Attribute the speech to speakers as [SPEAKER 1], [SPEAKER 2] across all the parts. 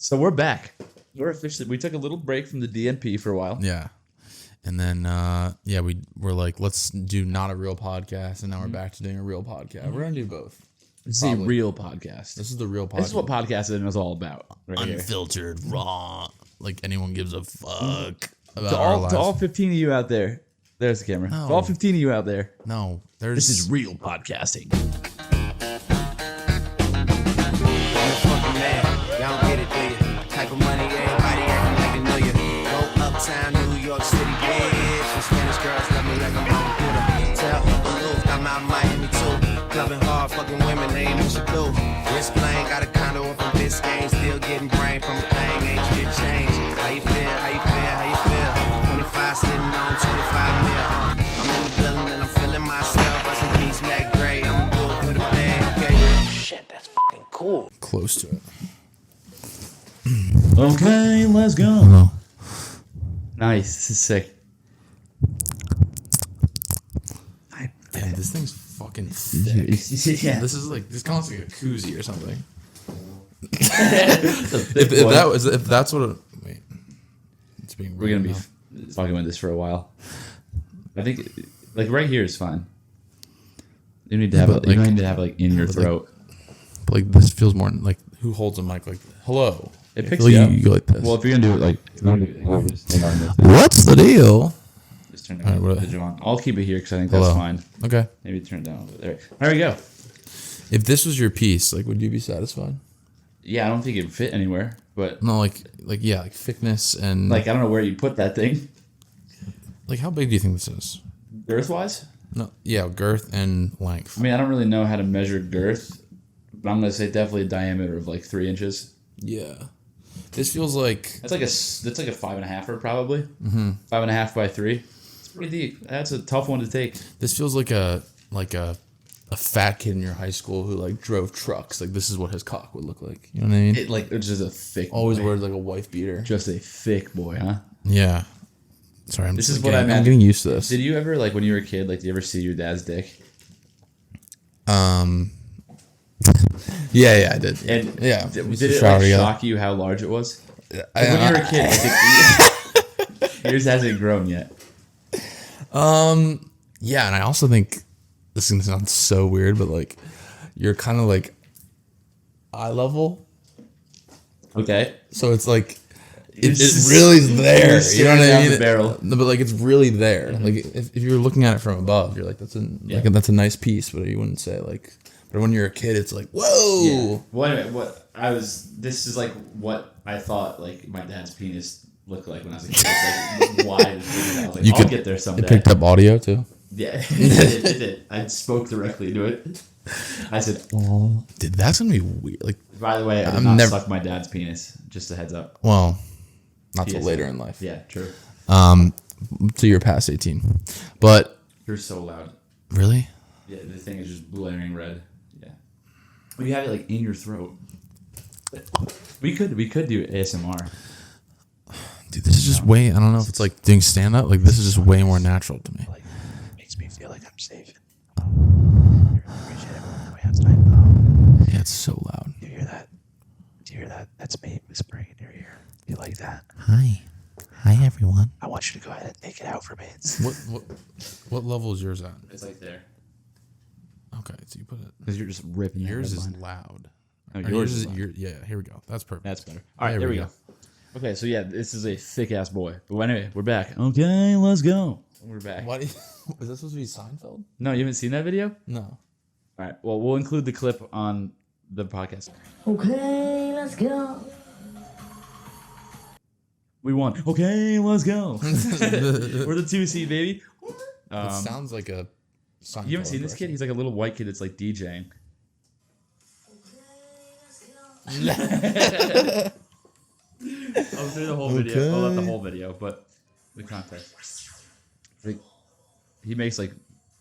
[SPEAKER 1] So we're back. We're officially. We took a little break from the DNP for a while.
[SPEAKER 2] Yeah. And then, we're like, let's do not a real podcast. And now we're back to doing a real podcast. We're going to do both.
[SPEAKER 1] It's a real podcast.
[SPEAKER 2] This is the real podcast.
[SPEAKER 1] This is what podcasting is all about. Right
[SPEAKER 2] Unfiltered, raw. Like anyone gives a fuck about
[SPEAKER 1] to
[SPEAKER 2] our
[SPEAKER 1] all,
[SPEAKER 2] lives.
[SPEAKER 1] to all 15 of you out there. There's the camera.
[SPEAKER 2] No.
[SPEAKER 1] To all 15 of you out there.
[SPEAKER 2] No.
[SPEAKER 1] This is real podcasting.
[SPEAKER 3] Y'all don't get it, do you? Type of money, everybody acting like they know you. Go uptown, New York City, bitch. And Spanish girls love me like I'm on Twitter. Tell Uncle Luke I'm out Miami too. Clubbing hard, fucking women, they ain't what you do. Wrist playing, got a condo up in Biscayne. Still getting brain from a thing, ain't shit change. How you feel? How you feel? How you feel? 25 sitting on 25 mil. I'm in the building and I'm feeling myself. I some beats, Mac Gray. I'm good for the bag, okay? Shit, that's fucking cool.
[SPEAKER 2] Close to it.
[SPEAKER 1] Okay, let's go.
[SPEAKER 2] Hello.
[SPEAKER 1] Nice. This is sick.
[SPEAKER 2] Damn, this thing's fucking thick.
[SPEAKER 1] Yeah.
[SPEAKER 2] This is like, this kind of looks like a koozie or something. if that's what it, wait. It's being
[SPEAKER 1] We're going to be talking about this for a while. I think, like, right here is fine. You need to have
[SPEAKER 2] but,
[SPEAKER 1] you don't need to have it, like, in your throat.
[SPEAKER 2] But like, this feels more like, who holds a mic like, hello?
[SPEAKER 1] It
[SPEAKER 2] I
[SPEAKER 1] picks
[SPEAKER 2] feel
[SPEAKER 1] you
[SPEAKER 2] like
[SPEAKER 1] up.
[SPEAKER 2] you go like this.
[SPEAKER 1] Well, if you're going to do it, like,
[SPEAKER 2] What's the deal?
[SPEAKER 1] just turn
[SPEAKER 2] All right,
[SPEAKER 1] the
[SPEAKER 2] what-
[SPEAKER 1] video on. I'll keep it here because I think that's
[SPEAKER 2] Hello.
[SPEAKER 1] fine.
[SPEAKER 2] Okay.
[SPEAKER 1] Maybe turn it down over there. There we go.
[SPEAKER 2] If this was your piece, like, would you be satisfied?
[SPEAKER 1] Yeah, I don't think it'd fit anywhere, but,
[SPEAKER 2] No, like thickness and
[SPEAKER 1] like, I don't know where you put that thing.
[SPEAKER 2] like how big do you think this is?
[SPEAKER 1] Girth-wise?
[SPEAKER 2] No, yeah, girth and length.
[SPEAKER 1] I mean, I don't really know how to measure girth, but I'm going to say definitely a diameter of, like, 3 inches.
[SPEAKER 2] Yeah, this feels like
[SPEAKER 1] That's like a 5.5er probably. 5.5 by 3. It's pretty deep. That's a tough one to take.
[SPEAKER 2] this feels like a fat kid in your high school who like drove trucks. Like this is what his cock would look like. You know what I mean?
[SPEAKER 1] It's just a thick.
[SPEAKER 2] Always
[SPEAKER 1] boy.
[SPEAKER 2] wears like a wife beater.
[SPEAKER 1] Just a thick boy, huh?
[SPEAKER 2] Yeah. Sorry,
[SPEAKER 1] This
[SPEAKER 2] just,
[SPEAKER 1] is
[SPEAKER 2] like,
[SPEAKER 1] what I meant.
[SPEAKER 2] I'm getting used to this.
[SPEAKER 1] Did you ever, like, when you were a kid, like, did you ever see your dad's dick?
[SPEAKER 2] Yeah, I did.
[SPEAKER 1] And
[SPEAKER 2] yeah,
[SPEAKER 1] did
[SPEAKER 2] we
[SPEAKER 1] it
[SPEAKER 2] shower
[SPEAKER 1] like,
[SPEAKER 2] together.
[SPEAKER 1] shock you how large it was? Like, when you were a kid, I think yours hasn't grown yet.
[SPEAKER 2] Yeah, and I also think this is gonna sound so weird, but like you're kind of like eye level,
[SPEAKER 1] Okay.
[SPEAKER 2] so it's like
[SPEAKER 1] It's
[SPEAKER 2] it
[SPEAKER 1] just-
[SPEAKER 2] really is there.
[SPEAKER 1] you're
[SPEAKER 2] You know what
[SPEAKER 1] staring
[SPEAKER 2] I
[SPEAKER 1] down
[SPEAKER 2] mean?
[SPEAKER 1] the barrel.
[SPEAKER 2] No, but like it's really there. Like if you're looking at it from above, you're like that's a nice piece, but you wouldn't say like. But when you're a kid, it's like whoa.
[SPEAKER 1] Yeah. Well, anyway, this is like what I thought like my dad's penis looked like when I was a kid. Like wide and big. I was like, I'll get there someday.
[SPEAKER 2] It picked up audio too.
[SPEAKER 1] Yeah, it did. I spoke directly to it. I said, "Oh."
[SPEAKER 2] Dude, that's gonna be weird. Like,
[SPEAKER 1] By the way, I did
[SPEAKER 2] I'm
[SPEAKER 1] not
[SPEAKER 2] never-
[SPEAKER 1] suck my dad's penis. Just a heads up.
[SPEAKER 2] well, not till
[SPEAKER 1] PSA.
[SPEAKER 2] later in life.
[SPEAKER 1] Yeah, true.
[SPEAKER 2] Till you're past 18. But
[SPEAKER 1] You're so loud.
[SPEAKER 2] really,
[SPEAKER 1] Yeah, the thing is just blaring red. Yeah. Well, you have it like in your throat. We could do ASMR.
[SPEAKER 2] dude, this is just way. I don't know if it's like doing stand up. Like this is just way more natural to me.
[SPEAKER 3] Like, makes me feel like I'm safe. You appreciate everyone way outside though.
[SPEAKER 2] Yeah, it's so loud.
[SPEAKER 3] Do you hear that? Do you hear that? That's me whispering in your ear. You like that?
[SPEAKER 2] Hi everyone.
[SPEAKER 3] I want you to go ahead and take it out for me.
[SPEAKER 2] What level is yours at?
[SPEAKER 1] It's like there.
[SPEAKER 2] Okay, so you put it.
[SPEAKER 1] Because you're just ripping that
[SPEAKER 2] Yours
[SPEAKER 1] red
[SPEAKER 2] is
[SPEAKER 1] line.
[SPEAKER 2] loud.
[SPEAKER 1] No,
[SPEAKER 2] Or
[SPEAKER 1] yours is loud.
[SPEAKER 2] yeah. Here we go. That's perfect.
[SPEAKER 1] That's better. All right,
[SPEAKER 2] There
[SPEAKER 1] there
[SPEAKER 2] we
[SPEAKER 1] we
[SPEAKER 2] go.
[SPEAKER 1] go. Okay, so yeah, this is a thick ass boy. But anyway, we're back. Okay, let's go. We're back.
[SPEAKER 2] What is that supposed to be Seinfeld?
[SPEAKER 1] No, you haven't seen that video?
[SPEAKER 2] No.
[SPEAKER 1] All right. Well, we'll include the clip on the podcast.
[SPEAKER 4] Okay, let's go.
[SPEAKER 1] We won. Okay, let's go. We're the 2 seed, baby.
[SPEAKER 2] It sounds like a Seinfeld.
[SPEAKER 1] You haven't seen this kid? He's like a little white kid that's like DJing. I'll do the whole video. I'll let the whole video, but the context. Like, he makes like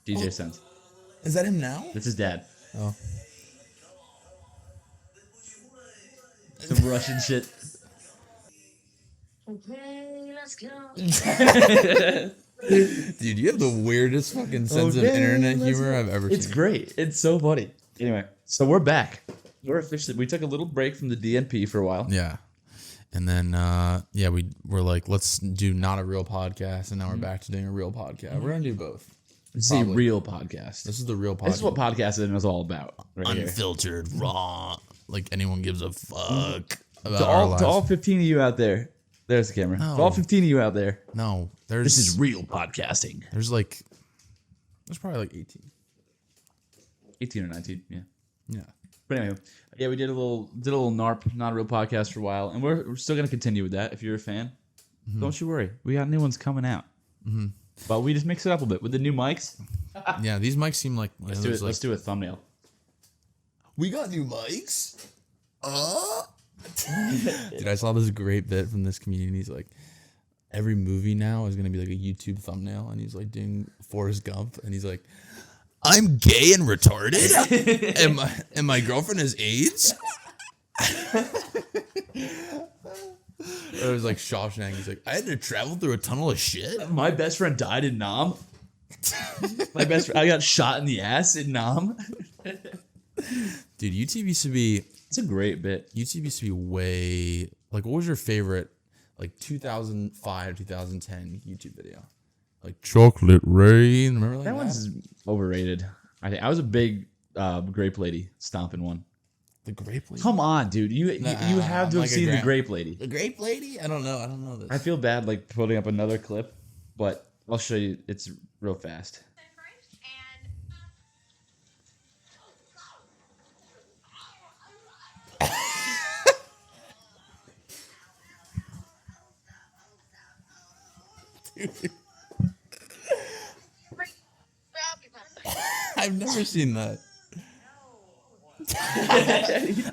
[SPEAKER 1] DJ sense.
[SPEAKER 2] Is that him now?
[SPEAKER 1] That's his dad.
[SPEAKER 2] Oh.
[SPEAKER 1] Some Russian shit.
[SPEAKER 4] Okay, let's go.
[SPEAKER 2] Dude, you have the weirdest fucking sense of internet humor I've ever
[SPEAKER 1] It's
[SPEAKER 2] seen.
[SPEAKER 1] great. It's so funny. Anyway, so we're back. We're officially. We took a little break from the DNP for a while.
[SPEAKER 2] Yeah. And then, we're like, let's do not a real podcast. And now we're back to doing a real podcast. We're going to do both.
[SPEAKER 1] It's a real podcast.
[SPEAKER 2] This is the real podcast.
[SPEAKER 1] This is what podcasting is all about. Right
[SPEAKER 2] Unfiltered, raw. Like anyone gives a fuck about
[SPEAKER 1] to all 15 of you out there. There's the camera.
[SPEAKER 2] No.
[SPEAKER 1] To all 15 of you out there.
[SPEAKER 2] No.
[SPEAKER 1] This is real podcasting.
[SPEAKER 2] There's probably like 18.
[SPEAKER 1] 18 or 19, yeah.
[SPEAKER 2] Yeah.
[SPEAKER 1] But anyway, yeah, we did a little NARP, not a real podcast for a while, and we're still gonna continue with that. If you're a fan, don't you worry, we got new ones coming out. Mm-hmm. But we just mix it up a bit with the new mics.
[SPEAKER 2] Yeah, these mics seem like
[SPEAKER 1] Let's do it. Let's do a thumbnail.
[SPEAKER 2] We got new mics. Dude, I saw this great bit from this comedian. He's like, every movie now is gonna be like a YouTube thumbnail, and he's like doing Forrest Gump, and he's like, I'm gay and retarded, and my girlfriend has AIDS. It was like Shawshank. He's like, I had to travel through a tunnel of shit.
[SPEAKER 1] My best friend died in Nam. I got shot in the ass in Nam.
[SPEAKER 2] Dude, YouTube used to be.
[SPEAKER 1] It's a great bit.
[SPEAKER 2] YouTube used to be way like. What was your favorite, like 2005, 2010 YouTube video? Like Chocolate Rain. Remember
[SPEAKER 1] That one's overrated. I think I was a big grape lady stomping one.
[SPEAKER 2] The Grape Lady.
[SPEAKER 1] Come on, dude. You have to have seen the grape lady.
[SPEAKER 2] The Grape Lady? I don't know this.
[SPEAKER 1] I feel bad like putting up another clip, but I'll show you. It's real fast.
[SPEAKER 2] I've never seen that.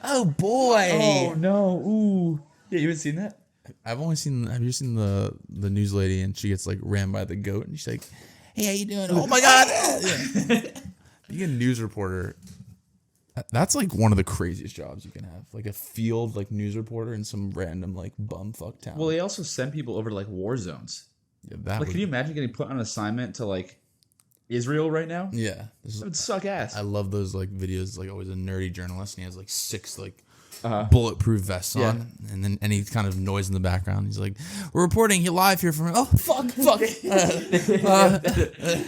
[SPEAKER 2] Oh boy!
[SPEAKER 1] Oh no! Ooh! Yeah, you haven't seen that?
[SPEAKER 2] I've only seen. Have you seen the news lady and she gets like ran by the goat and she's like, "Hey, how you doing? Oh my god!" Yeah. Being a news reporter, that's like one of the craziest jobs you can have. Like a field like news reporter in some random like bumfuck town.
[SPEAKER 1] Well, they also send people over to like war zones.
[SPEAKER 2] Yeah, that
[SPEAKER 1] Like, can you imagine getting put on assignment to like Israel right now?
[SPEAKER 2] Yeah,
[SPEAKER 1] That would suck ass.
[SPEAKER 2] I love those like videos. Like always a nerdy journalist, and he has like 6 like bulletproof vests on, and then any kind of noise in the background. He's like, "We're reporting you live here from." Oh fuck!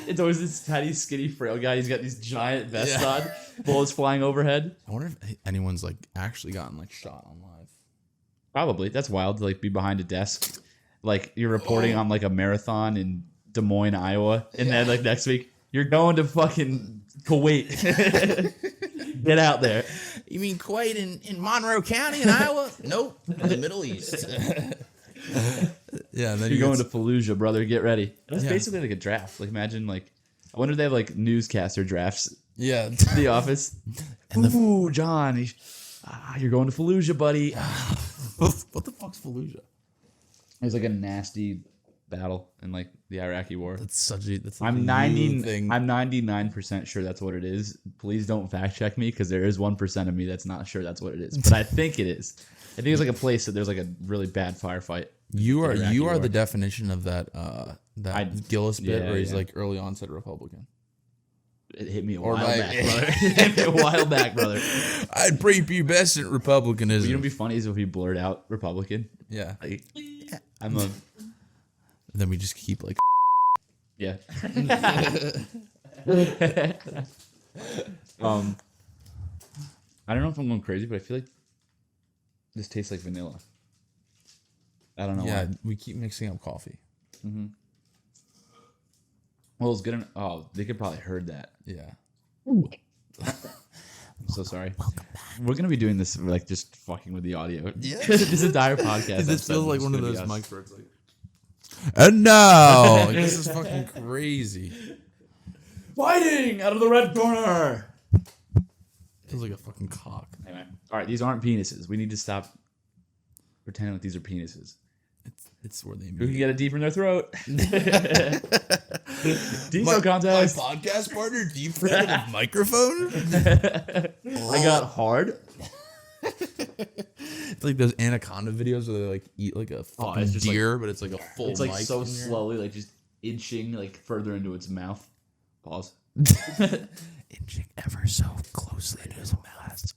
[SPEAKER 1] It's always this tiny, skinny, frail guy. He's got these giant vests on, bullets flying overhead.
[SPEAKER 2] I wonder if anyone's like actually gotten like shot on live.
[SPEAKER 1] Probably. That's wild to like be behind a desk, like you're reporting on like a marathon in Des Moines, Iowa, and then like next week you're going to fucking Kuwait. Get out there.
[SPEAKER 2] You mean Kuwait in Monroe County in Iowa? Nope, in the Middle East. Yeah, and then
[SPEAKER 1] You're going to Fallujah, brother. Get ready. That's basically like a draft. Like imagine like, I wonder if they have like newscaster drafts.
[SPEAKER 2] Yeah,
[SPEAKER 1] The Office. Ooh, John, you're going to Fallujah, buddy.
[SPEAKER 2] what the fuck's Fallujah?
[SPEAKER 1] It was like a nasty battle in like the Iraqi war.
[SPEAKER 2] That's
[SPEAKER 1] I'm
[SPEAKER 2] like
[SPEAKER 1] 99% sure that's what it is. Please don't fact check me because there is 1% of me that's not sure that's what it is. But I think it is. I think it's like a place that there's like a really bad firefight.
[SPEAKER 2] You are
[SPEAKER 1] war.
[SPEAKER 2] the definition of that Gillis bit where he's like early onset Republican.
[SPEAKER 1] It hit me a while back, brother. It hit me a while back, brother.
[SPEAKER 2] I'd pre-pubescent Republicanism.
[SPEAKER 1] But you know, what'd be funny is if he blurred out Republican.
[SPEAKER 2] Yeah.
[SPEAKER 1] Like, I'm a.
[SPEAKER 2] Then we just keep like.
[SPEAKER 1] Yeah. I don't know if I'm going crazy, but I feel like this tastes like vanilla. I don't know.
[SPEAKER 2] Yeah,
[SPEAKER 1] why.
[SPEAKER 2] we keep mixing up coffee.
[SPEAKER 1] Mm-hmm. Well, it's good. Oh, they could probably heard that.
[SPEAKER 2] Yeah.
[SPEAKER 1] I'm so sorry. We're gonna be doing this like just fucking with the audio. Yeah. This entire podcast.
[SPEAKER 2] This feels like one of those mics where it's like. And now this is fucking crazy.
[SPEAKER 1] Fighting out of the red corner.
[SPEAKER 2] Feels like a fucking cock.
[SPEAKER 1] Anyway, all right. These aren't penises. We need to stop pretending like these are penises.
[SPEAKER 2] It's where they
[SPEAKER 1] Who can
[SPEAKER 2] meet.
[SPEAKER 1] get it deeper in their throat? Diesel
[SPEAKER 2] My
[SPEAKER 1] contest.
[SPEAKER 2] podcast partner, deep throated a microphone.
[SPEAKER 1] I got hard.
[SPEAKER 2] It's like those anaconda videos where they like eat like a fucking
[SPEAKER 1] it's just
[SPEAKER 2] deer, but it's like a full.
[SPEAKER 1] It's like
[SPEAKER 2] mic
[SPEAKER 1] so
[SPEAKER 2] in there.
[SPEAKER 1] slowly, like just inching like further into its mouth. Pause.
[SPEAKER 2] Inching ever so closely into his mouth.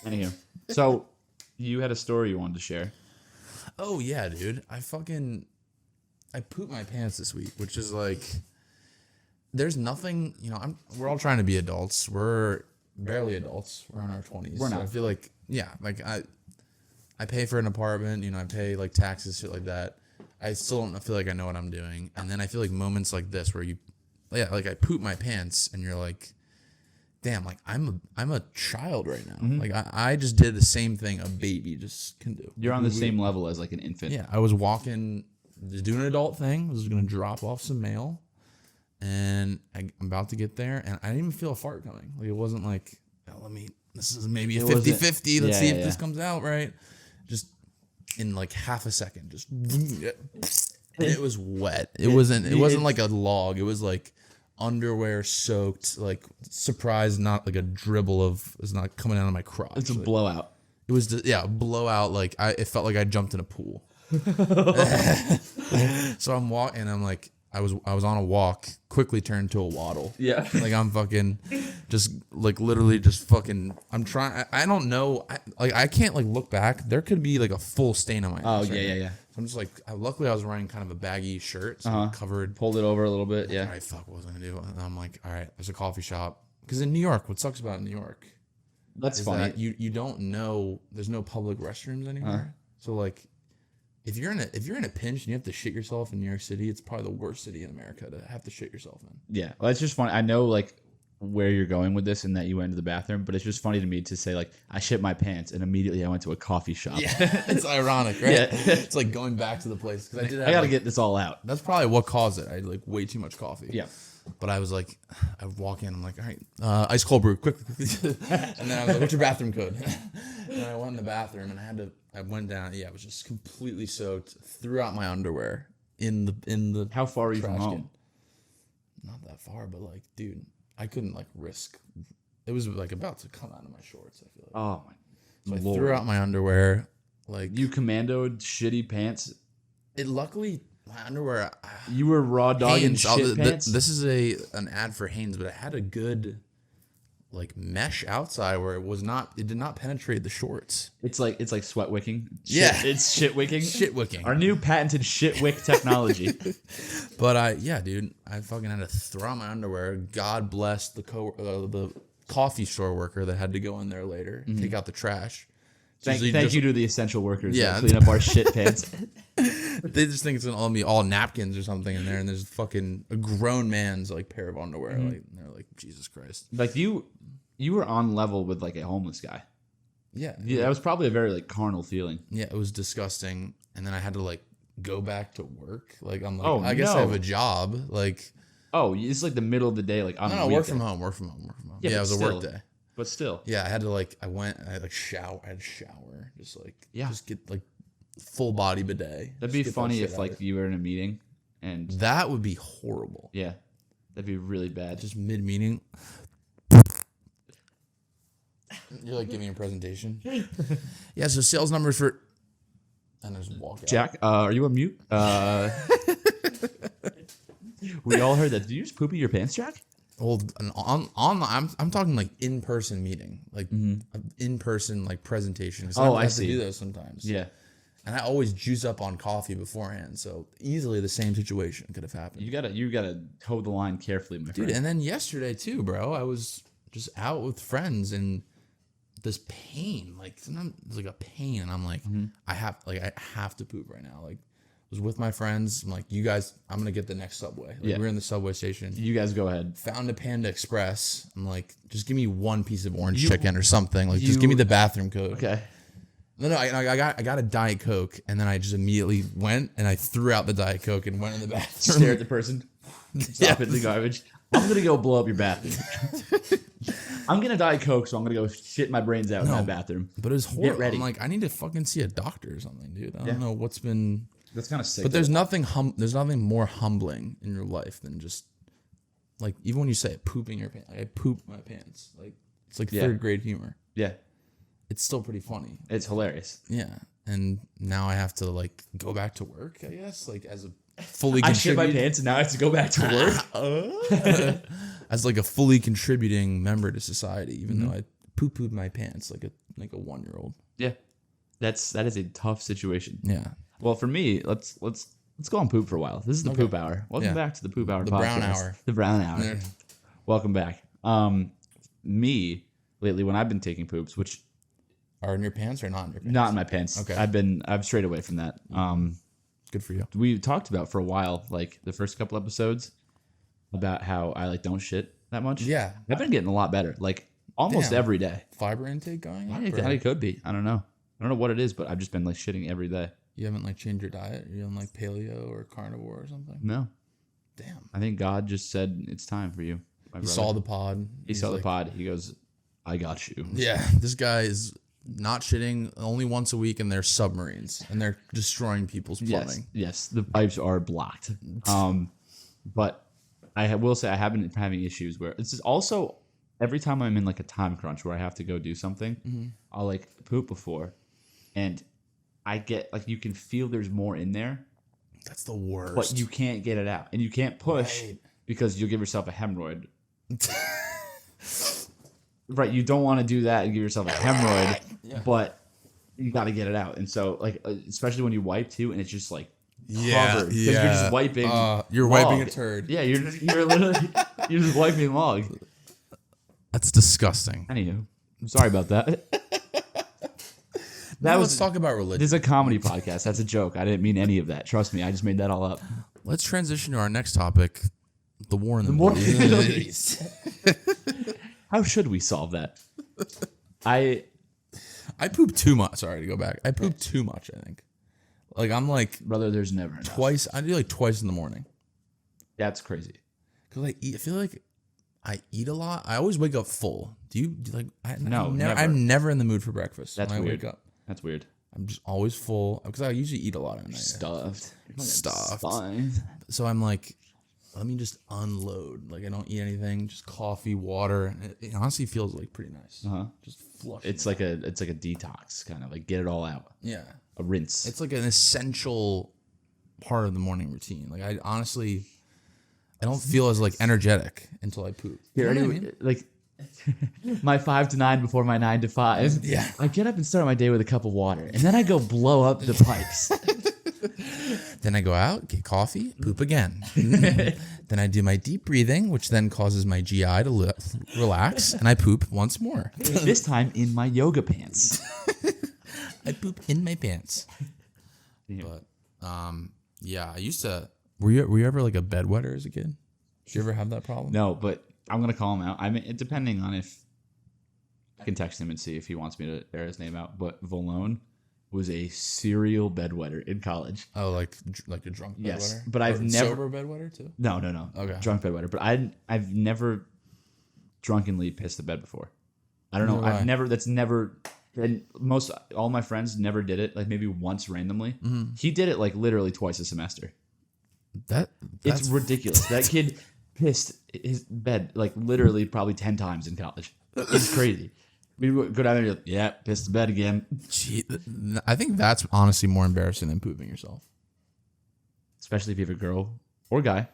[SPEAKER 1] Anyhow, so You had a story you wanted to share.
[SPEAKER 2] Oh yeah, dude. I pooped my pants this week, which is like, there's nothing, we're all trying to be adults. We're barely adults. We're in our 20s.
[SPEAKER 1] We're not.
[SPEAKER 2] So I feel like, like I pay for an apartment, I pay like taxes, shit like that. I still don't feel like I know what I'm doing. And then I feel like moments like this where like I poop my pants and you're like, damn, like I'm a child right now.
[SPEAKER 1] Mm-hmm.
[SPEAKER 2] Like I just did the same thing a baby just can do.
[SPEAKER 1] You're on the same level as like an infant.
[SPEAKER 2] Yeah, I was walking, just doing an adult thing. I was going to drop off some mail, and I'm about to get there, and I didn't even feel a fart coming. Like, it wasn't like, this is maybe a 50-50. Let's see if this comes out right. Just in like half a second, just, and it was wet. It wasn't like a log. It was like underwear soaked, like, surprise, not like a dribble it's not coming out of my crotch.
[SPEAKER 1] It's a blowout.
[SPEAKER 2] It was, a blowout. Like, it felt like I jumped in a pool. So I'm walking, and I'm like, I was on a walk, quickly turned to a waddle. Yeah. Like, I'm fucking just like literally just fucking, I'm trying, I don't know. I can't like look back. There could be like a full stain on my ass.
[SPEAKER 1] Oh, yeah.
[SPEAKER 2] So I'm just like, luckily I was wearing kind of a baggy shirt. So it covered.
[SPEAKER 1] Pulled it over a little bit. Yeah.
[SPEAKER 2] All right, fuck, what was I going to do? And I'm like, all right, there's a coffee shop. Because in New York, what sucks about New York
[SPEAKER 1] That's
[SPEAKER 2] is
[SPEAKER 1] funny.
[SPEAKER 2] that you don't know, there's no public restrooms anymore. So like, if you're in a pinch and you have to shit yourself in New York City, it's probably the worst city in America to have to shit yourself in.
[SPEAKER 1] Yeah. Well, it's just funny. I know like where you're going with this and that you went to the bathroom, but it's just funny to me to say like, I shit my pants and immediately I went to a coffee shop.
[SPEAKER 2] Yeah, it's ironic, right? Yeah. It's like going back to the place. Cause
[SPEAKER 1] I got to get this all out.
[SPEAKER 2] That's probably what caused it. I had like way too much coffee.
[SPEAKER 1] Yeah.
[SPEAKER 2] But I was like, I walk in, I'm like, all right, ice cold brew, quick. And then I was like, what's your bathroom code? And I went in the bathroom, and I went down. Yeah, it was just completely soaked. Threw out my underwear in the.
[SPEAKER 1] How far are you from
[SPEAKER 2] trash
[SPEAKER 1] home?
[SPEAKER 2] can. Not that far, but like, dude, I couldn't like risk. It was like about to come out of my shorts. I feel like.
[SPEAKER 1] Oh my.
[SPEAKER 2] So I threw out my underwear. Like,
[SPEAKER 1] You commandoed shitty pants.
[SPEAKER 2] it luckily. My underwear.
[SPEAKER 1] You were raw dog in shit pants.
[SPEAKER 2] This is an ad for Hanes, but it had a good like mesh outside where it did not penetrate the shorts.
[SPEAKER 1] It's like sweat wicking.
[SPEAKER 2] Yeah.
[SPEAKER 1] It's shit wicking.
[SPEAKER 2] Shit wicking.
[SPEAKER 1] Our new patented shit wick technology.
[SPEAKER 2] But dude, I fucking had to throw out my underwear. God bless the coffee store worker that had to go in there later, take out the trash.
[SPEAKER 1] Thank you to the essential workers
[SPEAKER 2] Yeah.
[SPEAKER 1] that clean up our shit pants.
[SPEAKER 2] They just think it's gonna be all napkins or something in there, and there's fucking a grown man's like pair of underwear. Like, and they're like, Jesus Christ.
[SPEAKER 1] Like you were on level with like a homeless guy.
[SPEAKER 2] Yeah.
[SPEAKER 1] Yeah, that was probably a very like carnal feeling.
[SPEAKER 2] Yeah, it was disgusting. And then I had to like go back to work. Like, I'm like,
[SPEAKER 1] Oh,
[SPEAKER 2] I guess
[SPEAKER 1] no.
[SPEAKER 2] I have a job. Like,
[SPEAKER 1] Oh, it's like the middle of the day, like on a
[SPEAKER 2] no,
[SPEAKER 1] weekday.
[SPEAKER 2] work from home.
[SPEAKER 1] Yeah,
[SPEAKER 2] Yeah, it
[SPEAKER 1] but
[SPEAKER 2] was a
[SPEAKER 1] still.
[SPEAKER 2] work day.
[SPEAKER 1] But still,
[SPEAKER 2] Yeah, I had to like, I had like shower. I had to shower.
[SPEAKER 1] Yeah.
[SPEAKER 2] Just get like full body bidet.
[SPEAKER 1] that'd
[SPEAKER 2] Just
[SPEAKER 1] be
[SPEAKER 2] get that
[SPEAKER 1] funny
[SPEAKER 2] shit
[SPEAKER 1] if
[SPEAKER 2] out
[SPEAKER 1] like
[SPEAKER 2] of
[SPEAKER 1] you were in a meeting and
[SPEAKER 2] it. That would be horrible.
[SPEAKER 1] yeah, that'd be really bad.
[SPEAKER 2] Just mid meeting. You're like giving a presentation. Yeah, so sales numbers for. And I just walk out.
[SPEAKER 1] Jack, are you on mute? We all heard that. Did you just poopy your pants, Jack?
[SPEAKER 2] Well, I'm talking like in-person meeting, like in-person like presentation. 'Cause
[SPEAKER 1] Oh,
[SPEAKER 2] I
[SPEAKER 1] I
[SPEAKER 2] have
[SPEAKER 1] see.
[SPEAKER 2] to do those sometimes.
[SPEAKER 1] Yeah.
[SPEAKER 2] And I always juice up on coffee beforehand, so easily the same situation could have happened.
[SPEAKER 1] You gotta toe the line carefully, my
[SPEAKER 2] Dude,
[SPEAKER 1] friend.
[SPEAKER 2] and then yesterday too, bro, I was just out with friends and this pain, like sometimes it's like a pain, and I'm like, I have to poop right now. Like, I was with my friends. I'm like, you guys, I'm gonna get the next subway. Like,
[SPEAKER 1] Yeah.
[SPEAKER 2] we're in the subway station.
[SPEAKER 1] You guys go ahead.
[SPEAKER 2] Found a Panda Express. I'm like, just give me one piece of orange chicken or something. Like, just give me the bathroom code.
[SPEAKER 1] Okay.
[SPEAKER 2] No, I got a Diet Coke, and then I just immediately went and I threw out the Diet Coke and went in the bathroom.
[SPEAKER 1] Stare at the person. Stop it in the garbage. I'm gonna go blow up your bathroom. I'm gonna Diet Coke, so I'm gonna go shit my brains out in that bathroom.
[SPEAKER 2] But it was horrible.
[SPEAKER 1] ready.
[SPEAKER 2] I'm like, I need to fucking see a doctor or something, dude. I
[SPEAKER 1] Yeah.
[SPEAKER 2] don't know what's been.
[SPEAKER 1] That's kind of sick.
[SPEAKER 2] But there's nothing more humbling in your life than just like, even when you say it, pooping your pants. Like, I poop my pants. Like, it's like
[SPEAKER 1] Yeah.
[SPEAKER 2] third grade humor.
[SPEAKER 1] yeah,
[SPEAKER 2] It's still pretty funny.
[SPEAKER 1] it's hilarious.
[SPEAKER 2] Yeah. And now I have to like go back to work, I guess, like as a fully
[SPEAKER 1] I shit my
[SPEAKER 2] contributing
[SPEAKER 1] pants and now I have to go back to work.
[SPEAKER 2] as like a fully contributing member to society, even though I pooed my pants like a 1-year-old.
[SPEAKER 1] Yeah, that is a tough situation.
[SPEAKER 2] Yeah.
[SPEAKER 1] Well, for me, let's go on poop for a while. This is the poop hour. Welcome back to the poop hour.
[SPEAKER 2] The
[SPEAKER 1] podcast.
[SPEAKER 2] brown hour.
[SPEAKER 1] The brown hour.
[SPEAKER 2] Yeah.
[SPEAKER 1] Welcome back. Me lately when I've been taking poops, which
[SPEAKER 2] Are in your pants or not in your pants?
[SPEAKER 1] not in my pants.
[SPEAKER 2] Okay.
[SPEAKER 1] I've strayed away from that.
[SPEAKER 2] Good for you.
[SPEAKER 1] We talked about for a while, like the first couple episodes, about how I like don't shit that much.
[SPEAKER 2] Yeah.
[SPEAKER 1] I've been getting a lot better. Like almost
[SPEAKER 2] Damn.
[SPEAKER 1] every day.
[SPEAKER 2] Fiber intake going up?
[SPEAKER 1] I could be. I don't know. I don't know what it is, but I've just been like shitting every day.
[SPEAKER 2] You haven't like changed your diet? You're on like paleo or carnivore or something?
[SPEAKER 1] No.
[SPEAKER 2] Damn.
[SPEAKER 1] I think God just said it's time for you.
[SPEAKER 2] He saw the pod.
[SPEAKER 1] He saw the pod. He goes, I got you.
[SPEAKER 2] Yeah, this guy is not shitting only once a week, and they're submarines, and they're destroying people's plumbing.
[SPEAKER 1] Yes, the pipes are blocked. But will say I have been having issues where it's just also every time I'm in like a time crunch where I have to go do something, I'll like poop before, and I get like you can feel there's more in there,
[SPEAKER 2] That's the worst.
[SPEAKER 1] but you can't get it out, and you can't push because you'll give yourself a hemorrhoid. Right, you don't want to do that and give yourself a hemorrhoid, but you got to get it out. And so, like, especially when you wipe too, and it's just like covered because you're just wiping.
[SPEAKER 2] You're
[SPEAKER 1] log.
[SPEAKER 2] wiping a turd.
[SPEAKER 1] Yeah, you're literally you're just wiping log.
[SPEAKER 2] That's disgusting.
[SPEAKER 1] Anywho, I'm sorry about that.
[SPEAKER 2] Let's talk about religion.
[SPEAKER 1] This is a comedy podcast. That's a joke. I didn't mean any of that. Trust me, I just made that all up.
[SPEAKER 2] Let's transition to our next topic: the war in the Middle East.
[SPEAKER 1] How should we solve that? I
[SPEAKER 2] poop too much. Sorry to go back. I poop too much. I think. Like I'm like
[SPEAKER 1] brother, there's never enough.
[SPEAKER 2] twice. I do like twice in the morning.
[SPEAKER 1] That's crazy.
[SPEAKER 2] Cause I feel like I eat a lot. I always wake up full. Do you like?
[SPEAKER 1] No, never.
[SPEAKER 2] I'm never in the mood for breakfast.
[SPEAKER 1] That's
[SPEAKER 2] when I
[SPEAKER 1] weird.
[SPEAKER 2] wake up.
[SPEAKER 1] That's weird.
[SPEAKER 2] I'm just always full because I usually eat a lot at night.
[SPEAKER 1] Stuffed.
[SPEAKER 2] Stuffed.
[SPEAKER 1] Fine.
[SPEAKER 2] So I'm like, let me just unload. Like I don't eat anything, just coffee, water. It honestly feels like pretty nice. Just flush.
[SPEAKER 1] It's like a detox kind of like get it all out.
[SPEAKER 2] Yeah.
[SPEAKER 1] A rinse.
[SPEAKER 2] It's like an essential part of the morning routine. Like I honestly, I don't feel as like energetic until I poop.
[SPEAKER 1] Here,
[SPEAKER 2] You know what I
[SPEAKER 1] anyway, like my 5 to 9 before my 9 to 5.
[SPEAKER 2] Yeah.
[SPEAKER 1] I get up and start my day with a cup of water, and then I go blow up the pipes.
[SPEAKER 2] Then I go out, get coffee, poop again. Then I do my deep breathing, which then causes my GI to relax, and I poop once more.
[SPEAKER 1] This time in my yoga pants.
[SPEAKER 2] I poop in my pants.
[SPEAKER 1] Yeah.
[SPEAKER 2] But yeah, I used to. Were you ever like a bedwetter as a kid? Did you ever have that problem?
[SPEAKER 1] No, but I'm gonna call him out. I mean, depending on if I can text him and see if he wants me to air his name out. But Valone was a serial bedwetter in college.
[SPEAKER 2] Oh, like a drunk bedwetter?
[SPEAKER 1] Yes, but
[SPEAKER 2] Or
[SPEAKER 1] I've never
[SPEAKER 2] sober bedwetter too.
[SPEAKER 1] No.
[SPEAKER 2] Okay.
[SPEAKER 1] Drunk bedwetter, but I've never drunkenly pissed the bed before. I don't know.
[SPEAKER 2] Neither have
[SPEAKER 1] I've
[SPEAKER 2] I.
[SPEAKER 1] never. That's never. And all my friends never did it. Like maybe once randomly. He did it like literally twice a semester.
[SPEAKER 2] That's
[SPEAKER 1] It's ridiculous. That kid pissed his bed like literally probably 10 times in college. It's crazy. We would go down there and be like, yeah, pissed the bed again.
[SPEAKER 2] Gee, I think that's honestly more embarrassing than pooping yourself.
[SPEAKER 1] Especially if you have a girl or guy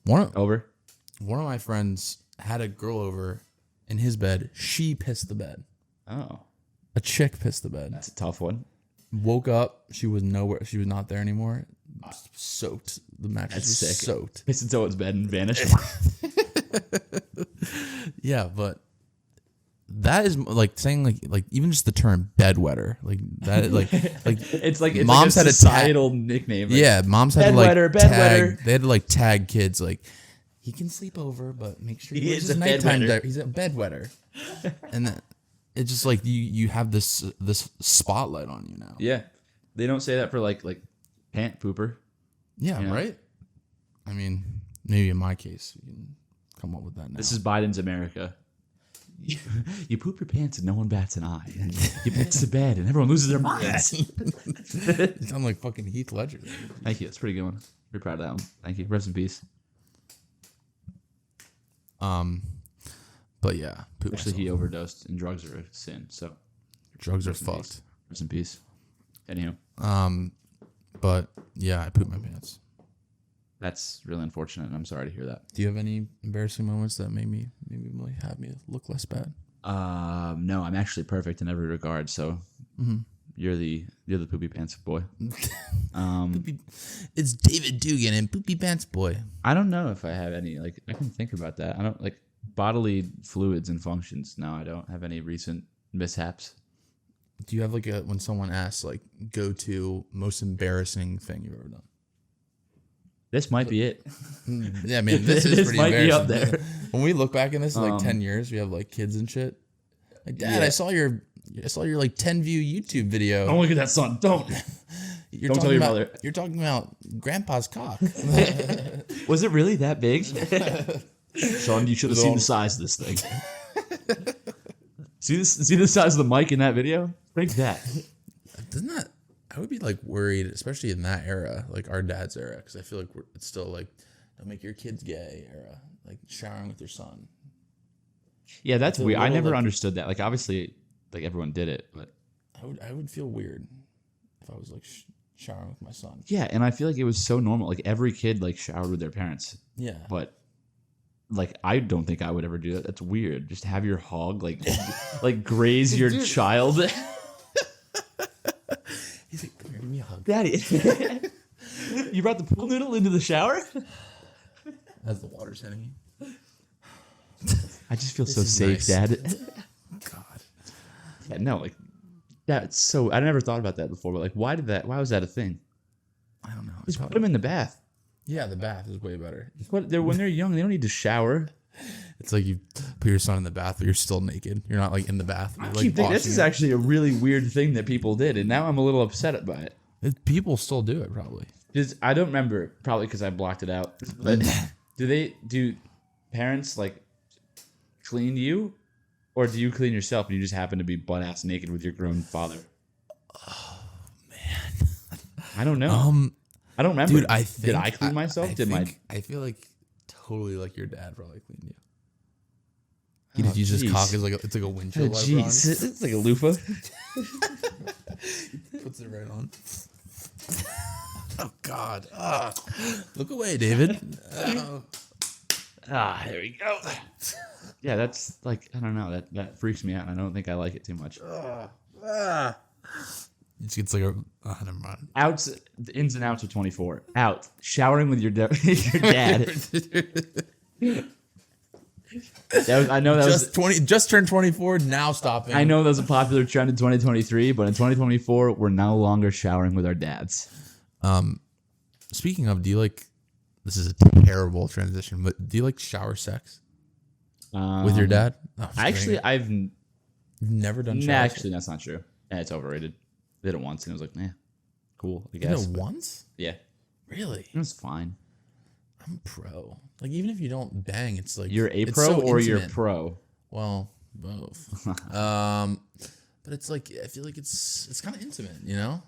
[SPEAKER 2] One of
[SPEAKER 1] over.
[SPEAKER 2] my friends had a girl over in his bed. She pissed the bed.
[SPEAKER 1] Oh,
[SPEAKER 2] A chick pissed the bed.
[SPEAKER 1] that's a tough one.
[SPEAKER 2] Woke up. She was nowhere. She was not there anymore. Soaked. The mattress
[SPEAKER 1] That's
[SPEAKER 2] was
[SPEAKER 1] sick.
[SPEAKER 2] soaked.
[SPEAKER 1] Pissed into its bed and vanished.
[SPEAKER 2] Yeah, but that is like saying like even just the term bedwetter like that like
[SPEAKER 1] It's like
[SPEAKER 2] Moms
[SPEAKER 1] like
[SPEAKER 2] had
[SPEAKER 1] a
[SPEAKER 2] a
[SPEAKER 1] societal nickname. Like,
[SPEAKER 2] yeah, moms had to like
[SPEAKER 1] Bedwetter,
[SPEAKER 2] tag.
[SPEAKER 1] bedwetter.
[SPEAKER 2] They had to like tag kids like he can sleep over, but make sure
[SPEAKER 1] He
[SPEAKER 2] wears
[SPEAKER 1] is
[SPEAKER 2] his
[SPEAKER 1] a
[SPEAKER 2] nighttime.
[SPEAKER 1] bedwetter.
[SPEAKER 2] He's a bedwetter, and then it's just like you have this spotlight on you now.
[SPEAKER 1] Yeah. They don't say that for like pant pooper.
[SPEAKER 2] Yeah,
[SPEAKER 1] You know?
[SPEAKER 2] right. I mean, maybe in my case, we can come up with that now.
[SPEAKER 1] This is Biden's America. You poop your pants and no one bats an eye. You piss the bed and everyone loses their minds.
[SPEAKER 2] You sound like fucking Heath Ledger.
[SPEAKER 1] Thank you. That's a pretty good one. Pretty proud of that one. Thank you. Rest in peace.
[SPEAKER 2] But yeah, poop
[SPEAKER 1] Actually, he
[SPEAKER 2] myself.
[SPEAKER 1] overdosed and drugs are a sin. So
[SPEAKER 2] Drugs are
[SPEAKER 1] rest in
[SPEAKER 2] fucked.
[SPEAKER 1] peace. Rest in peace. Anywho,
[SPEAKER 2] But yeah, I poop my pants.
[SPEAKER 1] that's really unfortunate. And I'm sorry to hear that.
[SPEAKER 2] Do you have any embarrassing moments that maybe have me look less bad?
[SPEAKER 1] No, I'm actually perfect in every regard. So You're the poopy pants boy.
[SPEAKER 2] It's David Dugan and Poopy Pants Boy.
[SPEAKER 1] I don't know if I have any. Like, I can think about that. I don't like bodily fluids and functions. No, I don't have any recent mishaps.
[SPEAKER 2] Do you have like when someone asks like go to most embarrassing thing you've ever done?
[SPEAKER 1] This might be it.
[SPEAKER 2] Yeah, I mean this is
[SPEAKER 1] This
[SPEAKER 2] pretty
[SPEAKER 1] might be
[SPEAKER 2] embarrassing.
[SPEAKER 1] up there.
[SPEAKER 2] When we look back in this in like 10 years, we have like kids and shit. Like, Dad,
[SPEAKER 1] Yeah.
[SPEAKER 2] I saw your like 10 view YouTube video.
[SPEAKER 1] Don't look at that, son. Don't.
[SPEAKER 2] You're
[SPEAKER 1] Don't
[SPEAKER 2] talking
[SPEAKER 1] tell your
[SPEAKER 2] about,
[SPEAKER 1] mother.
[SPEAKER 2] You're talking about Grandpa's cock.
[SPEAKER 1] Was it really that big? Son, you should have seen the size of this thing. See the size of the mic in that video? Think that.
[SPEAKER 2] Doesn't that? I would be like worried, especially in that era, like our dad's era, because I feel like it's still like don't make your kids gay era, like showering with your son.
[SPEAKER 1] Yeah, that's
[SPEAKER 2] It's a
[SPEAKER 1] weird. I
[SPEAKER 2] little,
[SPEAKER 1] never
[SPEAKER 2] like-
[SPEAKER 1] understood that. Like, obviously, like everyone did it, but
[SPEAKER 2] I would feel weird if I was like showering with my son.
[SPEAKER 1] yeah, and I feel like it was so normal. Like every kid like showered with their parents,
[SPEAKER 2] Yeah,
[SPEAKER 1] but like I don't think I would ever do that. That's weird. Just have your hog like graze your child.
[SPEAKER 2] he's like, come here, give me a hug.
[SPEAKER 1] Daddy, you brought the pool noodle into the shower?
[SPEAKER 2] As the water's hitting you.
[SPEAKER 1] I just feel so
[SPEAKER 2] is
[SPEAKER 1] safe,
[SPEAKER 2] nice.
[SPEAKER 1] Dad.
[SPEAKER 2] God,
[SPEAKER 1] Yeah, no, like that's so. I never thought about that before, but like, why was that a thing?
[SPEAKER 2] I don't know. It's
[SPEAKER 1] Just put
[SPEAKER 2] probably,
[SPEAKER 1] them in the bath.
[SPEAKER 2] yeah, the bath is way better.
[SPEAKER 1] When they're young, they don't need to shower.
[SPEAKER 2] It's like you put your son in the bath, but you're still naked. You're not like in the bath. You're, like,
[SPEAKER 1] Keep thinking, this
[SPEAKER 2] washing
[SPEAKER 1] is
[SPEAKER 2] it.
[SPEAKER 1] actually a really weird thing that people did, and now I'm a little upset by it.
[SPEAKER 2] People still do it probably.
[SPEAKER 1] I don't remember, probably because I blocked it out. But do parents like clean you, or do you clean yourself and you just happen to be butt ass naked with your grown father? Oh man, I don't know. I don't remember.
[SPEAKER 2] Dude, I think
[SPEAKER 1] did I clean myself?
[SPEAKER 2] I feel like totally like your dad probably cleaned you. He just used his
[SPEAKER 1] jeez.
[SPEAKER 2] cock as like it's like a windshield wiper.
[SPEAKER 1] Jeez, it's like a loofah.
[SPEAKER 2] Puts it right on. Oh God! Look away, David.
[SPEAKER 1] Ah, there we go. Yeah, that's like I don't know. That freaks me out. I don't think I like it too much.
[SPEAKER 2] It just gets like a. Oh, never mind.
[SPEAKER 1] Outs, the ins and outs of 24. Out, showering with your your dad. I know that was.
[SPEAKER 2] Just turned 24. Now stopping.
[SPEAKER 1] I know that was a popular trend in 2023, but in 2024, we're no longer showering with our dads.
[SPEAKER 2] Speaking of, do you like? This is a terrible transition, but do you like shower sex with your dad? No, I'm just
[SPEAKER 1] Actually,
[SPEAKER 2] kidding.
[SPEAKER 1] I've
[SPEAKER 2] You've never done
[SPEAKER 1] nah,
[SPEAKER 2] shower sex?
[SPEAKER 1] actually that's not true. Yeah, it's overrated. Did it once and it was like, cool. I
[SPEAKER 2] You
[SPEAKER 1] guess.
[SPEAKER 2] did it once?
[SPEAKER 1] Yeah,
[SPEAKER 2] Really?
[SPEAKER 1] it was fine.
[SPEAKER 2] I'm pro. Like even if you don't bang, it's like
[SPEAKER 1] You're a
[SPEAKER 2] it's
[SPEAKER 1] pro
[SPEAKER 2] so
[SPEAKER 1] or you're
[SPEAKER 2] intimate.
[SPEAKER 1] pro.
[SPEAKER 2] Well, both. But it's like I feel like it's kind of intimate, you know?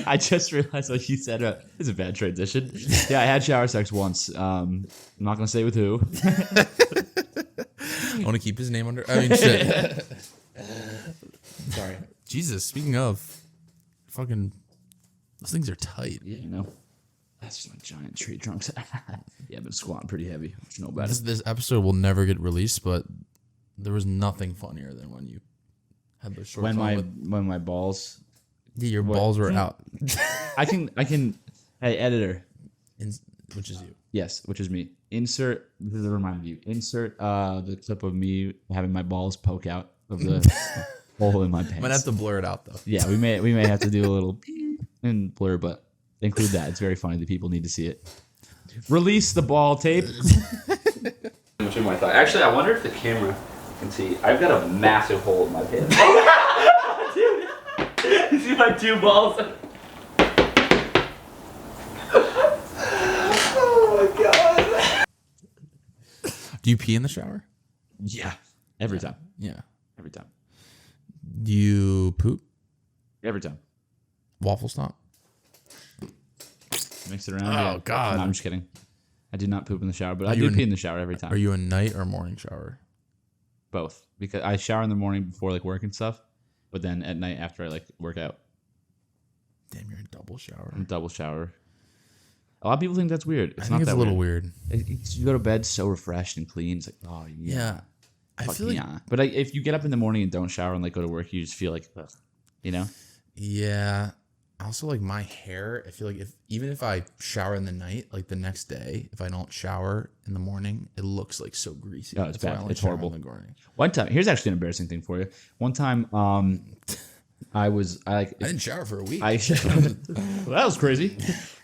[SPEAKER 1] I just realized what you said. It's a bad transition. Yeah, I had shower sex once. I'm not gonna say with who.
[SPEAKER 2] I want to keep his name under. I mean, shit.
[SPEAKER 1] Sorry.
[SPEAKER 2] Jesus. Speaking of, fucking, those things are tight.
[SPEAKER 1] Yeah, you know. That's just my giant tree trunks. Yeah, I've been squatting pretty heavy. What you know about it?
[SPEAKER 2] This episode will never get released, but there was nothing funnier than when you had those shorts
[SPEAKER 1] When
[SPEAKER 2] on
[SPEAKER 1] my
[SPEAKER 2] with-
[SPEAKER 1] my balls.
[SPEAKER 2] yeah, your balls were out.
[SPEAKER 1] I can. Hey, editor.
[SPEAKER 2] Which is you.
[SPEAKER 1] Yes, which is me. Insert. This is a reminder of you. Insert the clip of me having my balls poke out of the hole in my pants.
[SPEAKER 2] Might have to blur it out though.
[SPEAKER 1] Yeah, we may have to do a little beep and blur, but include that. It's very funny that people need to see it. Release the ball tape. Much in my thought. Actually, I wonder if the camera can see. I've got a massive hole in my pants. Dude, you see my two balls? Oh my god.
[SPEAKER 2] Do you pee in the shower?
[SPEAKER 1] Yeah, every time.
[SPEAKER 2] Yeah.
[SPEAKER 1] Every time.
[SPEAKER 2] Do you poop?
[SPEAKER 1] Every time.
[SPEAKER 2] Waffle stomp?
[SPEAKER 1] Mix it around.
[SPEAKER 2] Oh,
[SPEAKER 1] yeah.
[SPEAKER 2] God.
[SPEAKER 1] No, I'm just kidding. I do not poop in the shower, but I
[SPEAKER 2] you
[SPEAKER 1] do
[SPEAKER 2] an-
[SPEAKER 1] pee in the shower every time.
[SPEAKER 2] Are you a night or morning shower?
[SPEAKER 1] Both, because I shower in the morning before like work and stuff, but then at night after I like work out,
[SPEAKER 2] Damn, you're a double shower.
[SPEAKER 1] I'm double shower. A lot of people think that's weird. It's
[SPEAKER 2] I
[SPEAKER 1] not
[SPEAKER 2] think it's
[SPEAKER 1] that
[SPEAKER 2] a little weird.
[SPEAKER 1] You go to bed so refreshed and clean. It's like, oh yeah,
[SPEAKER 2] Yeah. I
[SPEAKER 1] fuck
[SPEAKER 2] feel like
[SPEAKER 1] yeah. But if you get up in the morning and don't shower and like go to work, you just feel like, ugh, you know.
[SPEAKER 2] Yeah. Also, like my hair, I feel like even if I shower in the night, like the next day, if I don't shower in the morning, it looks like so greasy.
[SPEAKER 1] Oh, it's
[SPEAKER 2] That's why I
[SPEAKER 1] bad.
[SPEAKER 2] only
[SPEAKER 1] It's
[SPEAKER 2] shower
[SPEAKER 1] horrible.
[SPEAKER 2] in the morning.
[SPEAKER 1] One time, here's actually an embarrassing thing for you. One time, I
[SPEAKER 2] didn't shower for a week.
[SPEAKER 1] well, that was crazy.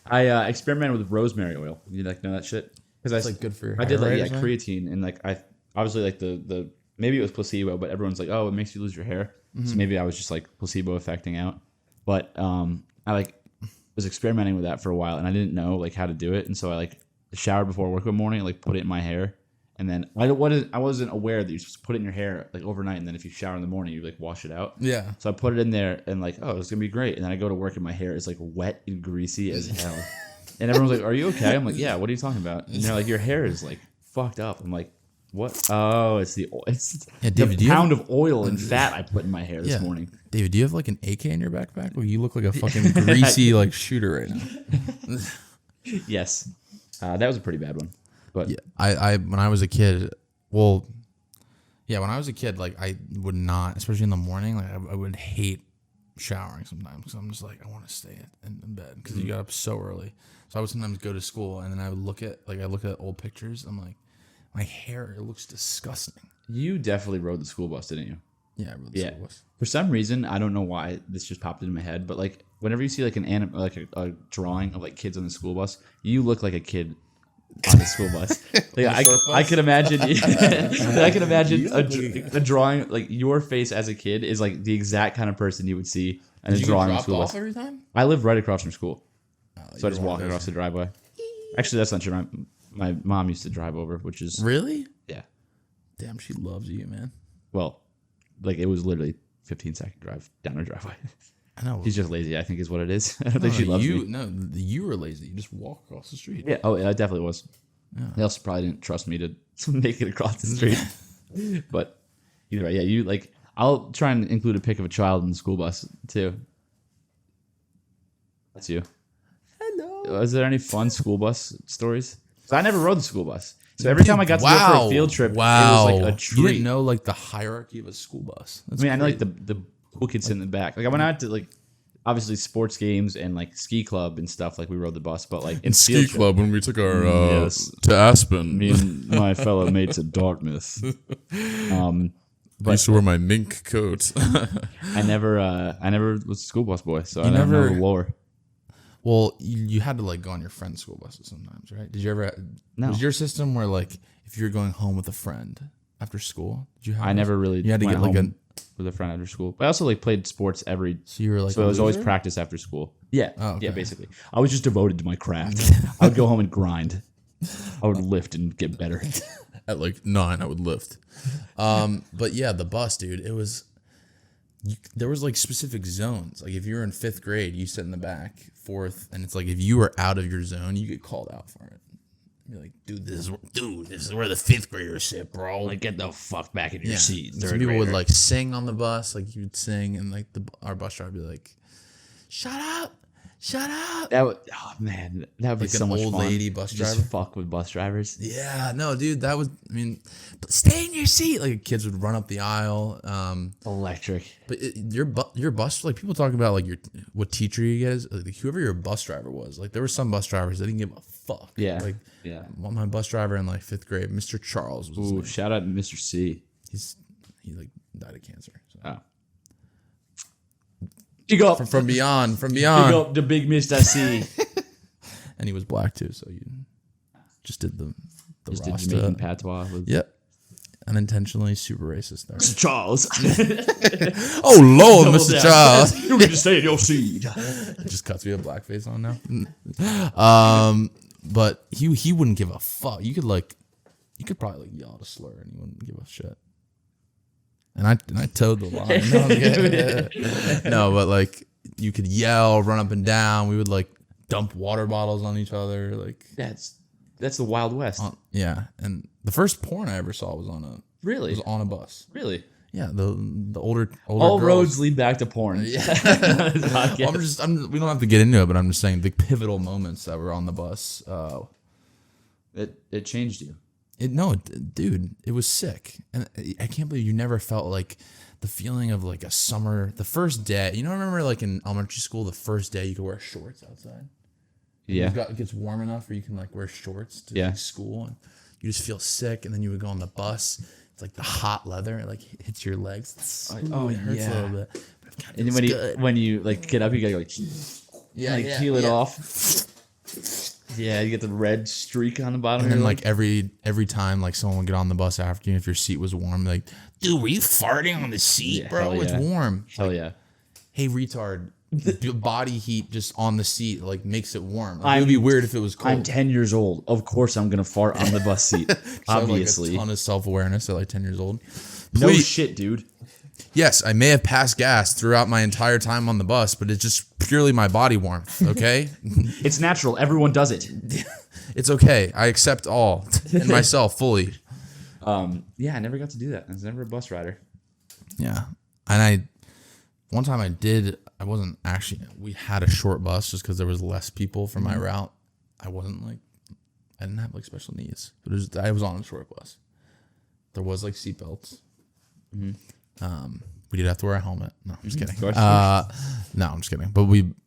[SPEAKER 1] I experimented with rosemary oil. You know that shit? Because
[SPEAKER 2] It's, like, good for your
[SPEAKER 1] I did
[SPEAKER 2] hair,
[SPEAKER 1] like
[SPEAKER 2] right, or something?
[SPEAKER 1] creatine and like I obviously like the maybe it was placebo, but everyone's like, oh, it makes you lose your hair. So maybe I was just like placebo affecting out. But I like was experimenting with that for a while and I didn't know like how to do it, and so I like showered before work one morning, like put it in my hair. And then I wasn't aware that you're supposed to put it in your hair like overnight, and then if you shower in the morning, you like wash it out.
[SPEAKER 2] Yeah.
[SPEAKER 1] So I put it in there and like, oh, it's gonna be great. And then I go to work and my hair is like wet and greasy as hell. And everyone's like, "Are you okay?" I'm like, "Yeah." What are you talking about? And they're like, "Your hair is like fucked up." I'm like, "What?" Oh, it's the
[SPEAKER 2] David, do you
[SPEAKER 1] pound of oil and fat I put in my hair this morning.
[SPEAKER 2] David, do you have like an AK in your backpack? Well, you look like a fucking greasy like shooter right now.
[SPEAKER 1] Yes, that was a pretty bad one. But
[SPEAKER 2] Yeah, I when I was a kid, well, yeah, when I was a kid, like I would not, especially in the morning, like I would hate showering sometimes because I'm just like I want to stay in bed because you got up so early. So I would sometimes go to school and then I would look at old pictures. I'm like, my hair, it looks disgusting.
[SPEAKER 1] you definitely rode the school bus, didn't you?
[SPEAKER 2] Yeah, I rode the
[SPEAKER 1] Yeah.
[SPEAKER 2] school bus.
[SPEAKER 1] For some reason, I don't know why this just popped into my head, but like whenever you see like a drawing of like kids on the school bus, you look like a kid on the school bus. Like, I could imagine. I can imagine a drawing like your face as a kid is like the exact kind of person you would see in a drawing on the school bus.
[SPEAKER 2] every time?
[SPEAKER 1] I lived right across from school, so I
[SPEAKER 2] you're
[SPEAKER 1] just
[SPEAKER 2] one
[SPEAKER 1] walk
[SPEAKER 2] of
[SPEAKER 1] across the driveway. Actually, that's not true. My mom used to drive over, which is
[SPEAKER 2] Really?
[SPEAKER 1] yeah.
[SPEAKER 2] Damn, she loves you, man.
[SPEAKER 1] Well, like it was literally 15-second drive down her driveway.
[SPEAKER 2] I know.
[SPEAKER 1] She's just lazy, I think, is what it is. I don't think she loves
[SPEAKER 2] you.
[SPEAKER 1] me.
[SPEAKER 2] No, you were lazy. You just walk across the street.
[SPEAKER 1] Yeah. Oh, yeah, I definitely was. They also probably didn't trust me to make it across the street. But either way, yeah, you like. I'll try and include a pic of a child in the school bus too. That's you.
[SPEAKER 2] Hello.
[SPEAKER 1] Was there any fun school bus stories? So I never rode the school bus. So every time I got to go for a field trip, it was like a treat.
[SPEAKER 2] You didn't know like the hierarchy of a school bus. That's
[SPEAKER 1] I mean, I know like the cool kids in the back. Like I went out to like obviously sports games and like ski club and stuff. Like we rode the bus, but like in field trip,
[SPEAKER 2] when we took our
[SPEAKER 1] Yes.
[SPEAKER 2] to Aspen.
[SPEAKER 1] me and my fellow mates at Dartmouth.
[SPEAKER 2] I used to wear my mink coat.
[SPEAKER 1] I never was a school bus boy, so I
[SPEAKER 2] never-
[SPEAKER 1] never know the lore.
[SPEAKER 2] Well, you had to like go on your friend's school buses sometimes, right? Did you ever?
[SPEAKER 1] No.
[SPEAKER 2] Was your system where like if you're going home with a friend after school, did you have?
[SPEAKER 1] I never really.
[SPEAKER 2] You had to
[SPEAKER 1] went
[SPEAKER 2] get like
[SPEAKER 1] home with a friend after school. But I also like played sports every.
[SPEAKER 2] So you were like.
[SPEAKER 1] So
[SPEAKER 2] a
[SPEAKER 1] it was always
[SPEAKER 2] loser?
[SPEAKER 1] practice after school. Yeah,
[SPEAKER 2] Oh, okay.
[SPEAKER 1] yeah, basically. I was just devoted to my craft. I would go home and grind. I would lift and get better.
[SPEAKER 2] At like 9, I would lift. But yeah, the bus, dude. It was. There was like specific zones. Like if you were in 5th grade, you sit in the back, 4th, and it's like if you were out of your zone, you get called out for it. You're like, dude, this is where the 5th graders sit, bro.
[SPEAKER 1] Like get the fuck back in your seat.
[SPEAKER 2] Some people would like sing on the bus, like you'd sing, and like our bus driver would be like, "Shut up, shut up."
[SPEAKER 1] That would, oh man, that would be
[SPEAKER 2] Like
[SPEAKER 1] so
[SPEAKER 2] an
[SPEAKER 1] much
[SPEAKER 2] old
[SPEAKER 1] fun.
[SPEAKER 2] lady bus
[SPEAKER 1] Just
[SPEAKER 2] driver?
[SPEAKER 1] fuck with bus drivers.
[SPEAKER 2] Yeah, no, dude, that was. I mean, but stay in your seat. Like kids would run up the aisle.
[SPEAKER 1] Electric.
[SPEAKER 2] But your bus, like people talk about like what teacher you get is like, whoever your bus driver was. Like there were some bus drivers that didn't give a fuck.
[SPEAKER 1] Yeah.
[SPEAKER 2] Like
[SPEAKER 1] Yeah.
[SPEAKER 2] my bus driver in like 5th grade, Mr. Charles was his
[SPEAKER 1] Ooh,
[SPEAKER 2] name.
[SPEAKER 1] shout out to Mr. C.
[SPEAKER 2] He like died of cancer. So.
[SPEAKER 1] Oh. Big up.
[SPEAKER 2] From beyond.
[SPEAKER 1] Big up the big Mr. C.
[SPEAKER 2] And he was black too, so you just did the
[SPEAKER 1] Just did
[SPEAKER 2] Rasta.
[SPEAKER 1] Jamaican patois with
[SPEAKER 2] Yep. Unintentionally super racist there.
[SPEAKER 1] Mr. Charles.
[SPEAKER 2] Oh Lord, Mr. Charles.
[SPEAKER 1] You need to stay in your seat.
[SPEAKER 2] Just cuts me a blackface on now. But he wouldn't give a fuck. You could probably like yell at a slur and he wouldn't give a shit. And I towed the line. No, I'm kidding. No, but like you could yell, run up and down. We would like dump water bottles on each other. Like
[SPEAKER 1] That's the Wild West.
[SPEAKER 2] yeah. And the first porn I ever saw was on
[SPEAKER 1] Really?
[SPEAKER 2] a bus.
[SPEAKER 1] Really?
[SPEAKER 2] Yeah, the older
[SPEAKER 1] All
[SPEAKER 2] girls.
[SPEAKER 1] roads lead back to porn.
[SPEAKER 2] Yeah. Well, we don't have to get into it, but I'm just saying the pivotal moments that were on the bus.
[SPEAKER 1] It changed you.
[SPEAKER 2] Dude, it was sick. And I can't believe you never felt like the feeling of like a summer, the first day. You know, remember like in elementary school, the first day you could wear shorts outside?
[SPEAKER 1] Yeah.
[SPEAKER 2] It gets warm enough where you can like wear shorts to
[SPEAKER 1] Yeah.
[SPEAKER 2] school. And you just feel sick. And then you would go on the bus. It's like the hot leather. It like hits your legs. It hurts a little bit. But it kinda
[SPEAKER 1] And
[SPEAKER 2] feels
[SPEAKER 1] when you like get up, you gotta like peel it off. Yeah, you get the red streak on the bottom.
[SPEAKER 2] And
[SPEAKER 1] of
[SPEAKER 2] then
[SPEAKER 1] your
[SPEAKER 2] like every time like someone would get on the bus after you, if your seat was warm, like, dude, were you farting on the seat,
[SPEAKER 1] Yeah,
[SPEAKER 2] bro?
[SPEAKER 1] hell
[SPEAKER 2] It's
[SPEAKER 1] yeah.
[SPEAKER 2] warm.
[SPEAKER 1] Hell yeah.
[SPEAKER 2] Hey, retard. The body heat just on the seat like makes it warm. Like, it would be weird if it was cold.
[SPEAKER 1] I'm 10 years old. Of course, I'm gonna fart on the bus seat.
[SPEAKER 2] So I have,
[SPEAKER 1] Obviously,
[SPEAKER 2] like a ton of self-awareness at like 10 years old.
[SPEAKER 1] no
[SPEAKER 2] Please-
[SPEAKER 1] shit, dude.
[SPEAKER 2] Yes, I may have passed gas throughout my entire time on the bus, but it's just purely my body warmth, okay?
[SPEAKER 1] It's natural. Everyone does it.
[SPEAKER 2] It's okay. I accept all and myself fully.
[SPEAKER 1] Yeah, I never got to do that. I was never a bus rider.
[SPEAKER 2] Yeah. And one time I wasn't actually, we had a short bus just because there was less people for my route. I didn't have like special needs, but I was on a short bus. There was like seatbelts. We did have to wear a helmet. No, I'm just kidding.
[SPEAKER 1] course.
[SPEAKER 2] No, I'm just kidding. But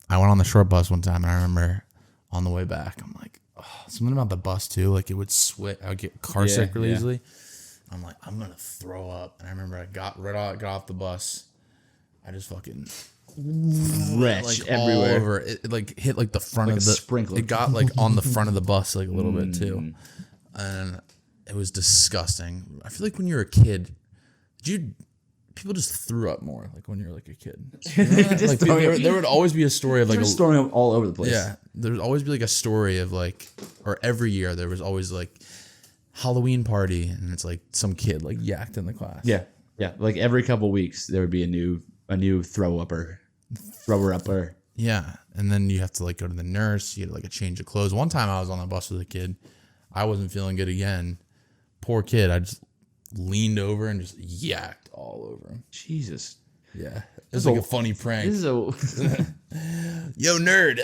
[SPEAKER 2] I went on the short bus one time and I remember on the way back, I'm like, something about the bus too. Like it would switch. I would get car sick really easily. I'm like, I'm going to throw up. And I remember I got off the bus. I just fucking
[SPEAKER 1] Wretch
[SPEAKER 2] like
[SPEAKER 1] everywhere.
[SPEAKER 2] all over. It like hit like the front
[SPEAKER 1] Like
[SPEAKER 2] of
[SPEAKER 1] a
[SPEAKER 2] the
[SPEAKER 1] sprinkler.
[SPEAKER 2] It got like on the front of the bus like a little bit too, and it was disgusting. I feel like when you're a kid, people just threw up more like when you're like a kid. You know that? Like, there would always be a story of like
[SPEAKER 1] Just throwing up all over the place.
[SPEAKER 2] yeah, there would always be like a story of like, or every year there was always like Halloween party and it's like some kid like yacked in the class.
[SPEAKER 1] Yeah. Yeah. Like every couple weeks, there would be a new thrower-upper.
[SPEAKER 2] Yeah, and then you have to like go to the nurse. You get like a change of clothes. One time I was on the bus with a kid. I wasn't feeling good again. Poor kid. I just leaned over and just yacked all over him.
[SPEAKER 1] Jesus.
[SPEAKER 2] Yeah, it was like a funny prank.
[SPEAKER 1] This is a
[SPEAKER 2] Yo, nerd.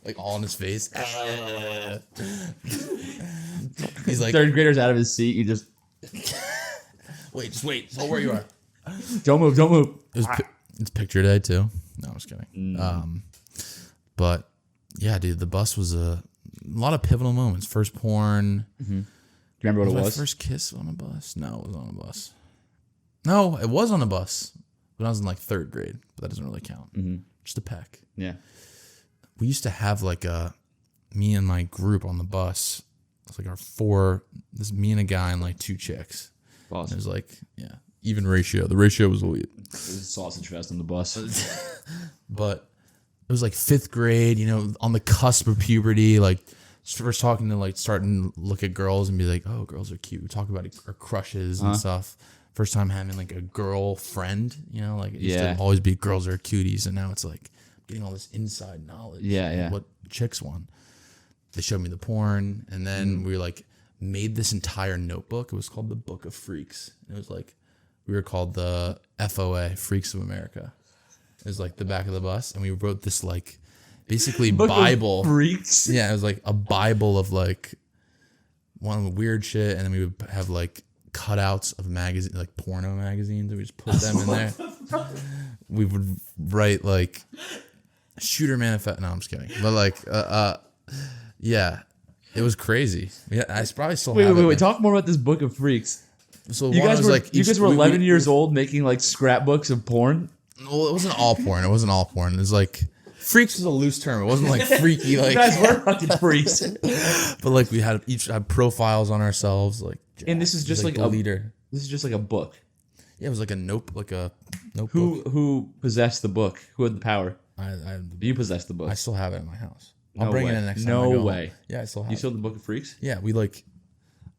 [SPEAKER 2] Like all in his face. He's like,
[SPEAKER 1] third grader's out of his seat. You just
[SPEAKER 2] wait, just wait. Hold where you are.
[SPEAKER 1] don't move. Don't move.
[SPEAKER 2] It's picture day too. No, I was kidding. But yeah, dude, the bus was a lot of pivotal moments. First porn.
[SPEAKER 1] Do you remember what it
[SPEAKER 2] My
[SPEAKER 1] was?
[SPEAKER 2] first kiss on a bus? No, it was on a bus. No, it was on a bus when I was in like third grade, but that doesn't really count. Just a peck.
[SPEAKER 1] Yeah.
[SPEAKER 2] We used to have like me and my group on the bus. It's like this me and a guy and like two chicks.
[SPEAKER 1] Awesome.
[SPEAKER 2] It was like, yeah, even ratio. The ratio was elite.
[SPEAKER 1] It was a sausage fest on the bus.
[SPEAKER 2] But it was like fifth grade, on the cusp of puberty, like first talking to like starting to look at girls and be like, oh, girls are cute. We talk about our crushes and stuff. First time having like a girlfriend, like it used to always be girls are cuties, and now it's like getting all this inside knowledge.
[SPEAKER 1] Yeah.
[SPEAKER 2] Of what chicks want. They showed me the porn, and then we like made this entire notebook. It was called the Book of Freaks. It was like we were called the FOA, Freaks of America. It was like the back of the bus, and we wrote this like basically Bible.
[SPEAKER 1] Freaks.
[SPEAKER 2] Yeah, it was like a Bible of like one of the weird shit, and then we would have like cutouts of magazine, like porno magazines, and we just put them in there. We would write like shooter manifest. No, I'm just kidding. But like, yeah, it was crazy. Yeah, I probably still have it.
[SPEAKER 1] Wait. Talk more about this Book of Freaks.
[SPEAKER 2] So
[SPEAKER 1] You
[SPEAKER 2] one
[SPEAKER 1] guys
[SPEAKER 2] was
[SPEAKER 1] were
[SPEAKER 2] like
[SPEAKER 1] you guys were 11 years old making like scrapbooks of porn.
[SPEAKER 2] Well, it wasn't all porn. It wasn't all porn. It was like freaks was a loose term. It wasn't like freaky like.
[SPEAKER 1] You guys were fucking freaks.
[SPEAKER 2] But like we had each had profiles on ourselves, like.
[SPEAKER 1] And this is just like
[SPEAKER 2] the
[SPEAKER 1] a
[SPEAKER 2] leader.
[SPEAKER 1] This is just like a book.
[SPEAKER 2] Yeah, it was like a notebook.
[SPEAKER 1] Who possessed the book? Who had the power? You possessed the book.
[SPEAKER 2] I still have it in my house. I'll
[SPEAKER 1] No
[SPEAKER 2] bring
[SPEAKER 1] way.
[SPEAKER 2] it in next time.
[SPEAKER 1] No
[SPEAKER 2] I go
[SPEAKER 1] way.
[SPEAKER 2] home. Yeah, I still have
[SPEAKER 1] You
[SPEAKER 2] it.
[SPEAKER 1] sold the Book of Freaks?
[SPEAKER 2] Yeah,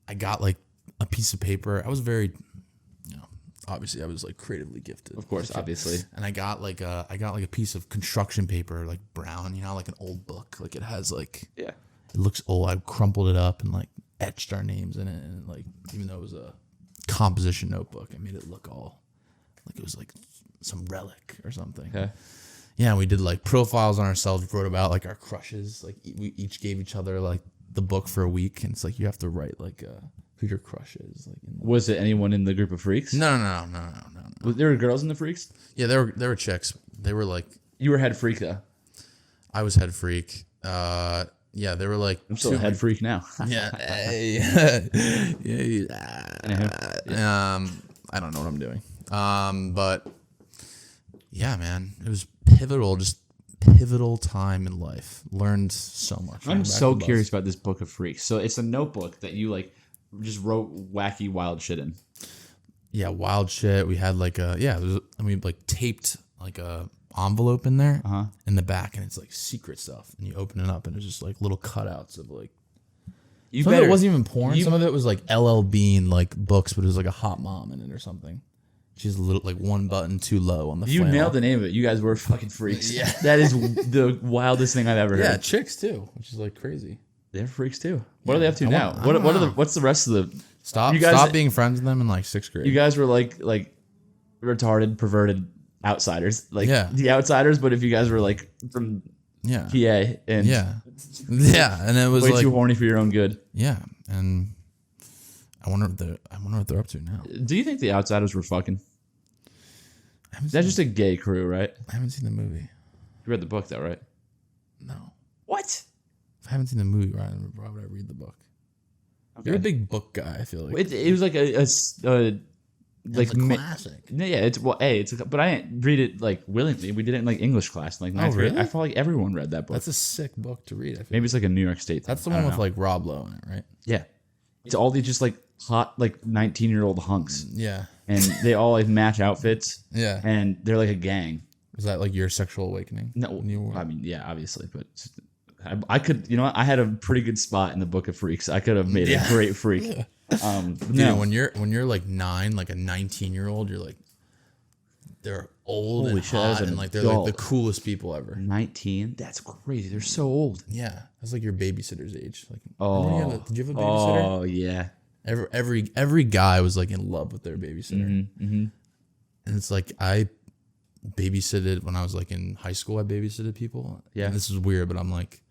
[SPEAKER 2] I got like a piece of paper. I was very, obviously I was like creatively gifted.
[SPEAKER 1] Of course, obviously.
[SPEAKER 2] And I got like a piece of construction paper, like brown, like an old book. Like it has like,
[SPEAKER 1] Yeah.
[SPEAKER 2] it looks old. I crumpled it up and like etched our names in it. And like, even though it was a composition notebook, I made it look all like it was like some relic or something.
[SPEAKER 1] Okay.
[SPEAKER 2] Yeah, we did like profiles on ourselves, wrote about like our crushes. Like we each gave each other like the book for a week, and it's like you have to write like who your crush is. Like,
[SPEAKER 1] Was it anyone in the group of freaks?
[SPEAKER 2] No.
[SPEAKER 1] Was there were girls in the freaks?
[SPEAKER 2] Yeah, there were chicks. They were like,
[SPEAKER 1] You were head freak though.
[SPEAKER 2] I was head freak. Yeah, they were like,
[SPEAKER 1] I'm still a head freak now.
[SPEAKER 2] yeah. I don't know what I'm doing. But yeah, man, it was pivotal. Just pivotal time in life. Learned so much.
[SPEAKER 1] I'm so curious about this book of freaks. So it's a notebook that you like just wrote wacky wild shit in.
[SPEAKER 2] Yeah, wild shit. We had like we like taped like a envelope in there in the back, and it's like secret stuff. And you open it up, and it's just like little cutouts of like. Some of it wasn't even porn. Some of it was like LL Bean like books, but it was like a hot mom in it or something. She's a little like one button too low on the.
[SPEAKER 1] You
[SPEAKER 2] flannel.
[SPEAKER 1] nailed the name of it. You guys were fucking freaks.
[SPEAKER 2] Yeah.
[SPEAKER 1] That is the wildest thing I've ever heard.
[SPEAKER 2] Yeah, chicks too, which is like crazy.
[SPEAKER 1] They're freaks too. What are they up to now? What's the rest of the?
[SPEAKER 2] Stop being friends with them in like 6th grade.
[SPEAKER 1] You guys were like retarded, perverted outsiders, like the outsiders. But if you guys were like from PA and
[SPEAKER 2] and it was
[SPEAKER 1] way
[SPEAKER 2] like
[SPEAKER 1] too horny for your own good.
[SPEAKER 2] Yeah, and I wonder what they're up to now.
[SPEAKER 1] Do you think the outsiders were fucking? That's just a gay crew, right?
[SPEAKER 2] I haven't seen the movie.
[SPEAKER 1] You read the book though, right?
[SPEAKER 2] No.
[SPEAKER 1] What?
[SPEAKER 2] If I haven't seen the movie, why would I read the book? Okay. You're a big book guy, I feel like.
[SPEAKER 1] It was like a like
[SPEAKER 2] classic.
[SPEAKER 1] Yeah, but I didn't read it like willingly. We did it in like English class, like ninth grade. I felt like everyone read that book.
[SPEAKER 2] That's a sick book to read. I feel
[SPEAKER 1] Maybe it's like a New York State thing.
[SPEAKER 2] That's the one with like Rob Lowe in it, right?
[SPEAKER 1] Yeah, it's all these just like hot like 19-year-old hunks.
[SPEAKER 2] Yeah,
[SPEAKER 1] and they all like match outfits.
[SPEAKER 2] Yeah,
[SPEAKER 1] and they're like a gang.
[SPEAKER 2] Was that like your sexual awakening?
[SPEAKER 1] No, I mean, yeah, obviously, but I could, you know what? I had a pretty good spot in the Book of Freaks. I could have made a great freak.
[SPEAKER 2] Yeah.
[SPEAKER 1] No.
[SPEAKER 2] When you're like 9, like a 19-year-old, you're like, they're old
[SPEAKER 1] Holy
[SPEAKER 2] and
[SPEAKER 1] shit,
[SPEAKER 2] hot and like they're like the coolest people ever.
[SPEAKER 1] 19? That's crazy. They're so old.
[SPEAKER 2] Yeah, that's like your babysitter's age. Like, did you have a babysitter?
[SPEAKER 1] Oh yeah.
[SPEAKER 2] Every guy was like in love with their babysitter, and it's like I babysitted when I was like in high school. I babysitted people.
[SPEAKER 1] Yeah,
[SPEAKER 2] and this is weird, but I'm like,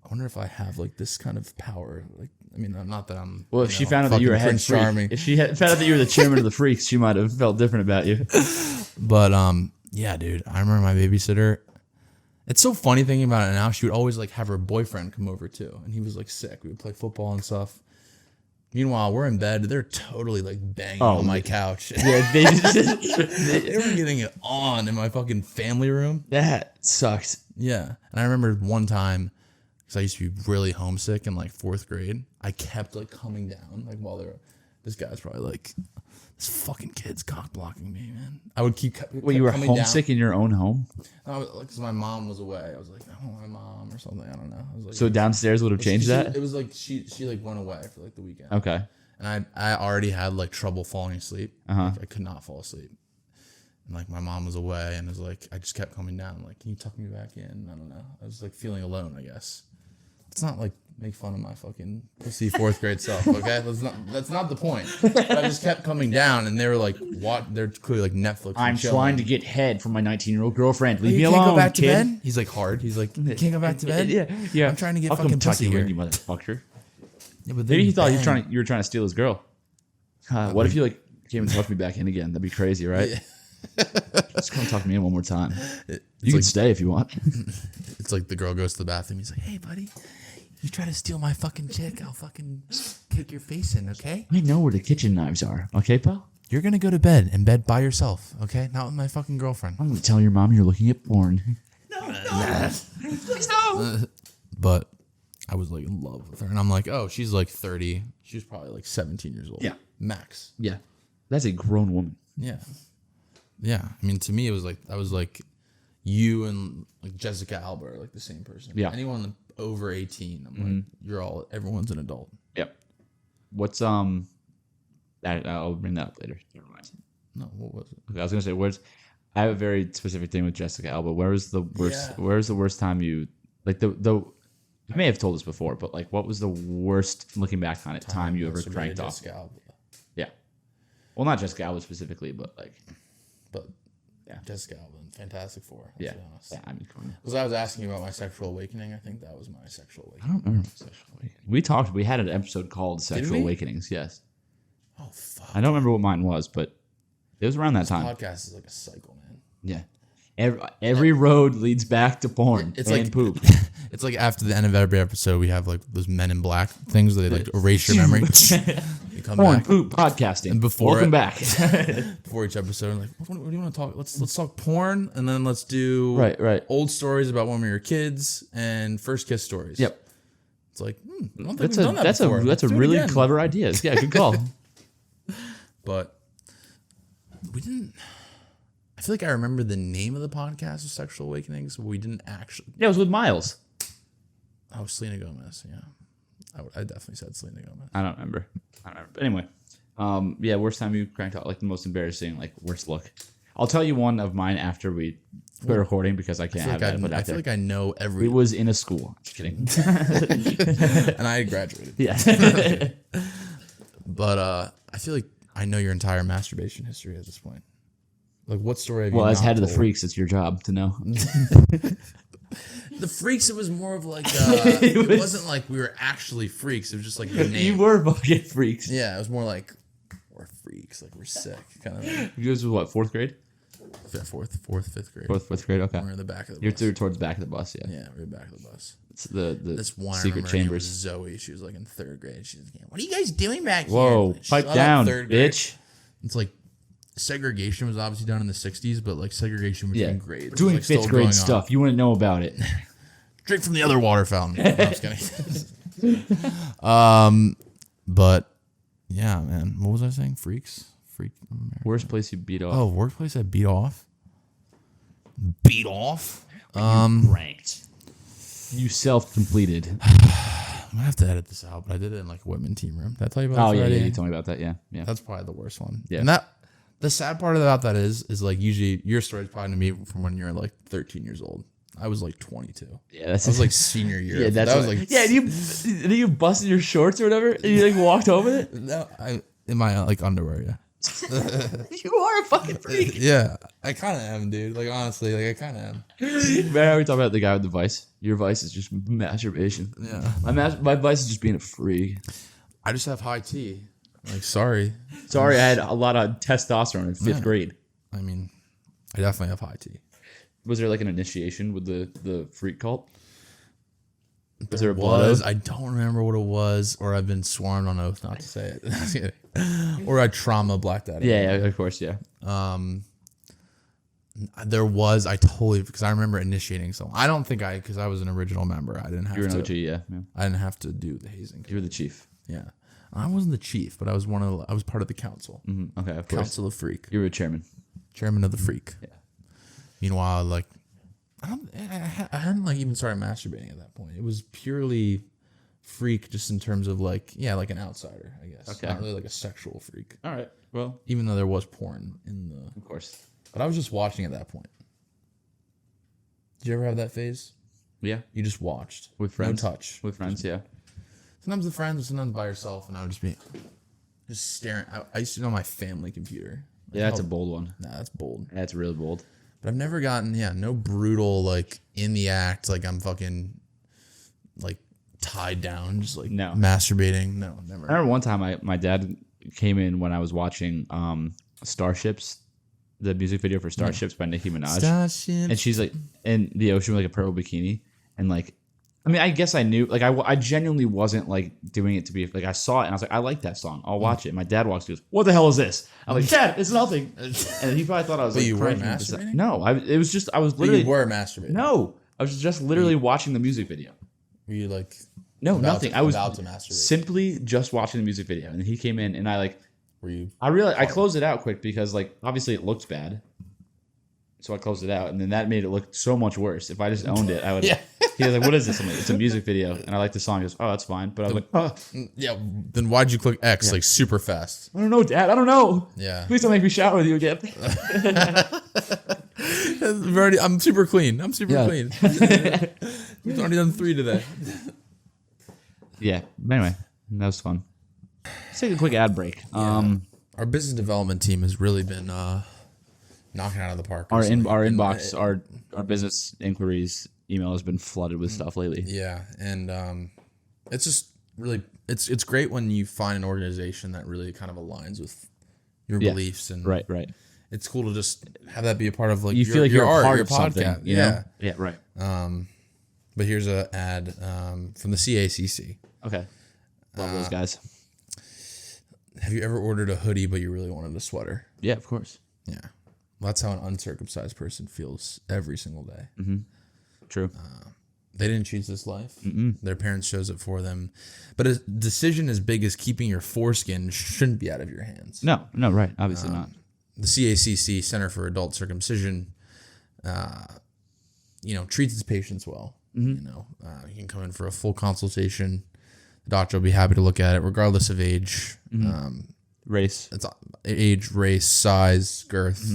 [SPEAKER 2] I wonder if I have like this kind of power. Like, I mean, not that I'm.
[SPEAKER 1] Well, if she found out that you were head freak, if she found out that you were the chairman of the freaks, she might have felt different about you.
[SPEAKER 2] But yeah, dude, I remember my babysitter. It's so funny thinking about it now. She would always like have her boyfriend come over too, and he was like sick. We would play football and stuff. Meanwhile, we're in bed. They're totally like banging on my couch.
[SPEAKER 1] Yeah, they
[SPEAKER 2] were getting it on in my fucking family room.
[SPEAKER 1] That sucks.
[SPEAKER 2] Yeah, and I remember one time because I used to be really homesick in like 4th grade. I kept like coming down like while they were. This guy's probably like, this fucking kid's cock blocking me, man. I would keep.
[SPEAKER 1] Wait, you were homesick in your own home?
[SPEAKER 2] Because my mom was away. I was like, I don't want my mom or something. I don't know. I was like,
[SPEAKER 1] so downstairs would have changed that?
[SPEAKER 2] It was like she like went away for like the weekend.
[SPEAKER 1] Okay.
[SPEAKER 2] And I already had like trouble falling asleep. Like, I could not fall asleep. And like my mom was away, and it was like I just kept coming down. I'm like, can you tuck me back in? I don't know. I was like feeling alone, I guess. It's not like make fun of my fucking pussy 4th grade self, okay? That's not the point. But I just kept coming down, and they were like, "What?" They're clearly like Netflix.
[SPEAKER 1] I'm trying to get head from my 19-year-old girlfriend. Leave me
[SPEAKER 2] alone.
[SPEAKER 1] alone,
[SPEAKER 2] Go back to
[SPEAKER 1] kid.
[SPEAKER 2] bed. He's like hard. He's like, you can't go back to bed.
[SPEAKER 1] Yeah.
[SPEAKER 2] I'm trying to get
[SPEAKER 1] I'll
[SPEAKER 2] fucking
[SPEAKER 1] come
[SPEAKER 2] pussy
[SPEAKER 1] tuck you
[SPEAKER 2] here.
[SPEAKER 1] in, you motherfucker.
[SPEAKER 2] Yeah, but
[SPEAKER 1] maybe he thought you were trying to steal his girl. What if you like came and tucked me back in again? That'd be crazy, right? Yeah. Just come tuck me in one more time. You can stay if you want.
[SPEAKER 2] It's like the girl goes to the bathroom. He's like, hey, buddy. You try to steal my fucking chick, I'll fucking kick your face in, okay?
[SPEAKER 1] I know where the kitchen knives are, okay, pal?
[SPEAKER 2] You're gonna go to bed by yourself, okay? Not with my fucking girlfriend.
[SPEAKER 1] I'm gonna tell your mom you're looking at porn. No.
[SPEAKER 2] Please no. But I was like in love with her, and I'm like, oh, she's like 30. She was probably like 17 years old.
[SPEAKER 1] Yeah.
[SPEAKER 2] Max.
[SPEAKER 1] Yeah. That's a grown woman.
[SPEAKER 2] Yeah. Yeah. I mean, to me, it was like, I was like you and like Jessica Alba are like the same person.
[SPEAKER 1] Yeah.
[SPEAKER 2] Anyone over 18, I'm like, everyone's an adult.
[SPEAKER 1] Yep. What's I'll bring that up later. Never mind.
[SPEAKER 2] No, what was it?
[SPEAKER 1] Okay, I was gonna say I have a very specific thing with Jessica Alba. Where was the worst? Yeah. Where was the worst time you like the? I may have told this before, but like, what was the worst looking back on it time you ever cranked off?
[SPEAKER 2] Jessica Alba.
[SPEAKER 1] Yeah. Well, not Jessica Alba specifically, but like,
[SPEAKER 2] but
[SPEAKER 1] Yeah.
[SPEAKER 2] Jessica Alba, Fantastic Four. Let's
[SPEAKER 1] Yeah.
[SPEAKER 2] be honest.
[SPEAKER 1] Yeah, I mean, come on.
[SPEAKER 2] Because I was asking you about my sexual awakening. I think that was my sexual
[SPEAKER 1] I
[SPEAKER 2] awakening.
[SPEAKER 1] don't remember sexual awakening. We had an episode called Sexual
[SPEAKER 2] we?
[SPEAKER 1] Awakenings. Yes.
[SPEAKER 2] Oh fuck!
[SPEAKER 1] I don't remember what mine was, but it was around that time.
[SPEAKER 2] Podcast is like a cycle, man.
[SPEAKER 1] Yeah. Every road leads back to porn
[SPEAKER 2] It's
[SPEAKER 1] and
[SPEAKER 2] like
[SPEAKER 1] poop.
[SPEAKER 2] It's like after the end of every episode, we have like those Men in Black things that they like erase your memory. You come
[SPEAKER 1] Porn,
[SPEAKER 2] back
[SPEAKER 1] poop, podcasting.
[SPEAKER 2] And before
[SPEAKER 1] Welcome
[SPEAKER 2] it-
[SPEAKER 1] back.
[SPEAKER 2] before each episode. Like, what do you want to talk? Let's talk porn, and then let's do
[SPEAKER 1] Right.
[SPEAKER 2] old stories about when we were kids and first kiss stories.
[SPEAKER 1] Yep.
[SPEAKER 2] It's like I don't think
[SPEAKER 1] That's
[SPEAKER 2] we've
[SPEAKER 1] a
[SPEAKER 2] done that
[SPEAKER 1] that's
[SPEAKER 2] before.
[SPEAKER 1] a that's a
[SPEAKER 2] Let's do it
[SPEAKER 1] really
[SPEAKER 2] again.
[SPEAKER 1] clever idea. Yeah, good call.
[SPEAKER 2] But we didn't. I feel like I remember the name of the podcast was Sexual Awakenings, but we didn't actually.
[SPEAKER 1] Yeah, it was with Miles.
[SPEAKER 2] Oh, Selena Gomez. Yeah, I definitely said Selena Gomez.
[SPEAKER 1] I don't remember. But anyway, yeah, worst time you cranked out, like the most embarrassing, like worst look. I'll tell you one of mine after we quit recording because I can't have that.
[SPEAKER 2] I feel like I know every.
[SPEAKER 1] It was in a school. Just kidding.
[SPEAKER 2] And I graduated.
[SPEAKER 1] Yeah.
[SPEAKER 2] But I feel like I know your entire masturbation history at this point. Like, what story have you
[SPEAKER 1] Well, as
[SPEAKER 2] not
[SPEAKER 1] head of the
[SPEAKER 2] told?
[SPEAKER 1] freaks, it's your job to know.
[SPEAKER 2] The freaks, it was more of like, it wasn't like we were actually freaks. It was just like the name.
[SPEAKER 1] You were fucking freaks.
[SPEAKER 2] Yeah, it was more like, we're freaks. Like, we're sick. Kind of like,
[SPEAKER 1] You guys was what, fourth grade?
[SPEAKER 2] fifth grade.
[SPEAKER 1] Fifth grade, okay.
[SPEAKER 2] We're in the back of the
[SPEAKER 1] You're
[SPEAKER 2] bus.
[SPEAKER 1] towards the back of the bus, yeah.
[SPEAKER 2] Yeah, we're back of the bus.
[SPEAKER 1] It's the
[SPEAKER 2] This one I
[SPEAKER 1] secret
[SPEAKER 2] remember, her name was
[SPEAKER 1] chambers.
[SPEAKER 2] Zoe. She was like in third grade. She's like, what are you guys doing back
[SPEAKER 1] Whoa,
[SPEAKER 2] here?
[SPEAKER 1] pipe
[SPEAKER 2] Shut up,
[SPEAKER 1] down,
[SPEAKER 2] third grade.
[SPEAKER 1] bitch.
[SPEAKER 2] It's like segregation was obviously done in the 60s, but like segregation between
[SPEAKER 1] Yeah.
[SPEAKER 2] grades.
[SPEAKER 1] Doing
[SPEAKER 2] was, like,
[SPEAKER 1] fifth
[SPEAKER 2] still
[SPEAKER 1] grade
[SPEAKER 2] going on.
[SPEAKER 1] stuff. You wouldn't know about it.
[SPEAKER 2] Drink from the other water fountain. No, I'm just kidding. But yeah, man. What was I saying? Freak.
[SPEAKER 1] Worst place you beat off.
[SPEAKER 2] Oh, workplace I beat off. Beat off?
[SPEAKER 1] Ranked. You self-completed.
[SPEAKER 2] I'm gonna have to edit this out, but I did it in like a women team room. Did I tell you about
[SPEAKER 1] Oh,
[SPEAKER 2] this
[SPEAKER 1] yeah,
[SPEAKER 2] already?
[SPEAKER 1] you told me about that, yeah.
[SPEAKER 2] That's probably the worst one.
[SPEAKER 1] Yeah.
[SPEAKER 2] And the sad part about that is like usually your story is probably to me from when you're like 13 years old. I was like 22.
[SPEAKER 1] Yeah, that's
[SPEAKER 2] I was like senior year.
[SPEAKER 1] yeah, that's
[SPEAKER 2] that was
[SPEAKER 1] what-
[SPEAKER 2] like
[SPEAKER 1] yeah. You busted your shorts or whatever, and you like walked over it.
[SPEAKER 2] no, I in my like underwear. Yeah.
[SPEAKER 1] You are a fucking freak.
[SPEAKER 2] Yeah, I kind of am, dude. Like honestly, like I kind of am.
[SPEAKER 1] Man, we talk about the guy with the vice. Your vice is just masturbation.
[SPEAKER 2] Yeah.
[SPEAKER 1] My vice is just being a freak.
[SPEAKER 2] I just have high T. Like sorry.
[SPEAKER 1] Sorry, I had a lot of testosterone in fifth grade.
[SPEAKER 2] I mean, I definitely have high T.
[SPEAKER 1] Was there like an initiation with the freak cult? Was there a blood oath?
[SPEAKER 2] I don't remember what it was, or I've been sworn on oath not to say it. Or I trauma blacked out.
[SPEAKER 1] Yeah, of course, yeah.
[SPEAKER 2] There was. I totally, because I remember initiating someone. I don't think because I was an original member. I didn't have
[SPEAKER 1] You're
[SPEAKER 2] to.
[SPEAKER 1] an OG, yeah.
[SPEAKER 2] I didn't have to do the hazing.
[SPEAKER 1] You were the chief.
[SPEAKER 2] Yeah, I wasn't the chief, but I was I was part of the council.
[SPEAKER 1] Okay, of course.
[SPEAKER 2] Council of Freak,
[SPEAKER 1] You were a chairman.
[SPEAKER 2] chairman of the Freak.
[SPEAKER 1] Yeah.
[SPEAKER 2] Meanwhile, like I hadn't like even started masturbating at that point. It was purely freak, just in terms of like like an outsider, I guess.
[SPEAKER 1] Okay.
[SPEAKER 2] Not really like a sexual freak,
[SPEAKER 1] All right. Well,
[SPEAKER 2] even though there was porn in the.
[SPEAKER 1] of course.
[SPEAKER 2] But I was just watching at that point. Did you ever have that phase?
[SPEAKER 1] Yeah.
[SPEAKER 2] You just watched
[SPEAKER 1] With friends.
[SPEAKER 2] no touch.
[SPEAKER 1] With friends, yeah.
[SPEAKER 2] Sometimes with friends, sometimes by yourself, and I would just be staring. I used to know my family computer. Like,
[SPEAKER 1] Yeah, that's
[SPEAKER 2] how-
[SPEAKER 1] a bold one.
[SPEAKER 2] Nah, that's bold.
[SPEAKER 1] That's really bold.
[SPEAKER 2] But I've never gotten no brutal like in the act, like I'm fucking like tied down, just like
[SPEAKER 1] No.
[SPEAKER 2] masturbating. No,
[SPEAKER 1] I
[SPEAKER 2] never.
[SPEAKER 1] remember one time my dad came in when I was watching Starships, the music video for Starships by Nicki Minaj. And she's like in the ocean with like a purple bikini. And like, I mean, I guess I knew, like, I genuinely wasn't like doing it to be like, I saw it and I was like, I like that song. I'll watch it. And my dad walks and goes, what the hell is this? I'm like, Dad, it's nothing. And he probably thought I was
[SPEAKER 2] But
[SPEAKER 1] like,
[SPEAKER 2] you were
[SPEAKER 1] cranking.
[SPEAKER 2] masturbating?
[SPEAKER 1] No, I was
[SPEAKER 2] But
[SPEAKER 1] literally,
[SPEAKER 2] you were masturbating.
[SPEAKER 1] no, I was just literally watching the music video.
[SPEAKER 2] Were you like
[SPEAKER 1] No,
[SPEAKER 2] about
[SPEAKER 1] nothing.
[SPEAKER 2] to-
[SPEAKER 1] I was
[SPEAKER 2] about to masturbate?
[SPEAKER 1] simply just watching the music video. And he came in and
[SPEAKER 2] Were you?
[SPEAKER 1] I realized I closed it out quick because like obviously it looked bad. So I closed it out, and then that made it look so much worse. If I just owned it, I would.
[SPEAKER 2] Yeah.
[SPEAKER 1] He was like, "What is this?" I'm like, "It's a music video," and I like the song. He goes, "Oh, that's fine," but I was like, "Oh,
[SPEAKER 2] Yeah. Then why'd you click X like super fast?
[SPEAKER 1] I don't know, Dad. I don't know.
[SPEAKER 2] Yeah.
[SPEAKER 1] Please don't make me shower with you again."
[SPEAKER 2] I'm super clean. I'm super
[SPEAKER 1] Yeah.
[SPEAKER 2] clean. We've already done 3 today.
[SPEAKER 1] Yeah. Anyway, that was fun. Let's take a quick ad break.
[SPEAKER 2] Our business development team has really been knocking out of the park.
[SPEAKER 1] Our
[SPEAKER 2] recently.
[SPEAKER 1] our
[SPEAKER 2] And,
[SPEAKER 1] inbox, our business inquiries email has been flooded with stuff lately.
[SPEAKER 2] Yeah, and it's just really it's great when you find an organization that really kind of aligns with your beliefs and
[SPEAKER 1] Right.
[SPEAKER 2] It's cool to just have that be a part of like
[SPEAKER 1] You feel like
[SPEAKER 2] your
[SPEAKER 1] you're a
[SPEAKER 2] art,
[SPEAKER 1] part
[SPEAKER 2] your
[SPEAKER 1] of something. You know? Yeah. Right.
[SPEAKER 2] But here's an ad from the CACC.
[SPEAKER 1] Okay. Love those guys.
[SPEAKER 2] Have you ever ordered a hoodie but you really wanted a sweater?
[SPEAKER 1] Yeah, of course.
[SPEAKER 2] Yeah, well, that's how an uncircumcised person feels every single day.
[SPEAKER 1] True.
[SPEAKER 2] They didn't choose this life. Their parents chose it for them. But a decision as big as keeping your foreskin shouldn't be out of your hands.
[SPEAKER 1] No, right. Obviously not.
[SPEAKER 2] The CACC, Center for Adult Circumcision, treats its patients well. You can come in for a full consultation. The doctor will be happy to look at it, regardless of age,
[SPEAKER 1] Race.
[SPEAKER 2] it's age, race, size, girth.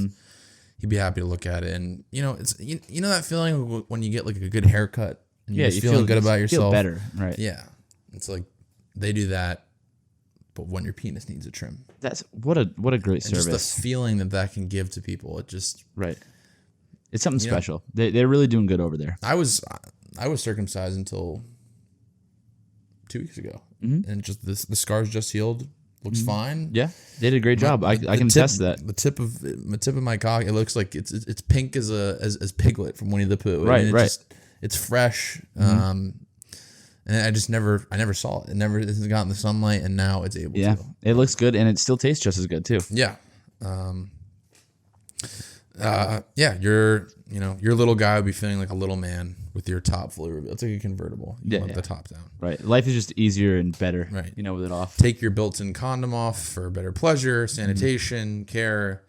[SPEAKER 2] He'd be happy to look at it, and it's that feeling when you get like a good haircut and you're just feeling good about yourself.
[SPEAKER 1] Feel better, right?
[SPEAKER 2] Yeah, it's like they do that, but when your penis needs a trim.
[SPEAKER 1] That's what a great
[SPEAKER 2] And
[SPEAKER 1] service.
[SPEAKER 2] just the feeling that can give to people. It just
[SPEAKER 1] Right. It's something special. They're really doing good over there.
[SPEAKER 2] I was circumcised until 2 weeks ago, and just the scars just healed. Looks fine.
[SPEAKER 1] Yeah, they did a great job. I can attest to that.
[SPEAKER 2] The tip of my cock, it looks like it's pink as Piglet from Winnie the Pooh.
[SPEAKER 1] Right, right.
[SPEAKER 2] It's fresh. And I never saw it. It hasn't gotten the sunlight, and now it's able
[SPEAKER 1] Yeah,
[SPEAKER 2] to.
[SPEAKER 1] it looks good, and it still tastes just as good too.
[SPEAKER 2] Yeah. Your little guy would be feeling like a little man with your top fully revealed. It's like a convertible. You want the top down.
[SPEAKER 1] Right. Life is just easier and better.
[SPEAKER 2] Right.
[SPEAKER 1] With it off.
[SPEAKER 2] Take your built-in condom off for better pleasure, sanitation, care.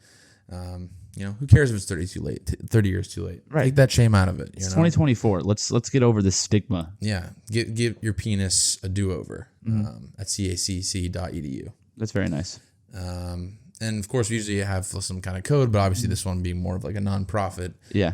[SPEAKER 2] Who cares if it's 30 years too late?
[SPEAKER 1] Right.
[SPEAKER 2] Take that shame out of it.
[SPEAKER 1] It's 2024. Let's get over this stigma.
[SPEAKER 2] Yeah. Give your penis a do-over at cacc.edu.
[SPEAKER 1] That's very nice.
[SPEAKER 2] And of course, we usually have some kind of code, but obviously this one being more of like a nonprofit.
[SPEAKER 1] Yeah.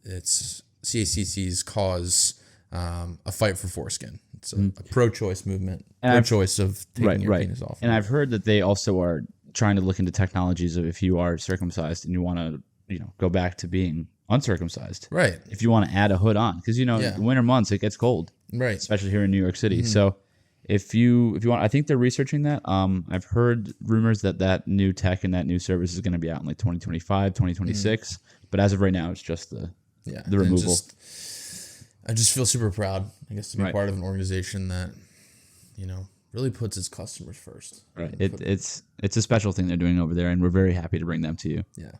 [SPEAKER 2] It's CACC's cause, a fight for foreskin. It's a pro-choice movement, pro-choice of taking your penis off.
[SPEAKER 1] And I've heard that they also are trying to look into technologies of if you are circumcised and you want to, go back to being uncircumcised.
[SPEAKER 2] Right.
[SPEAKER 1] If you want to add a hood on, because winter months it gets cold.
[SPEAKER 2] Right.
[SPEAKER 1] Especially here in New York City. So if you want, I think they're researching that. I've heard rumors that new tech and that new service is going to be out in like 2025, 2026. But as of right now, it's just the removal.
[SPEAKER 2] I just feel super proud, I guess, to be part of an organization that, really puts its customers first.
[SPEAKER 1] Right. It's a special thing they're doing over there, and we're very happy to bring them to you.
[SPEAKER 2] Yeah.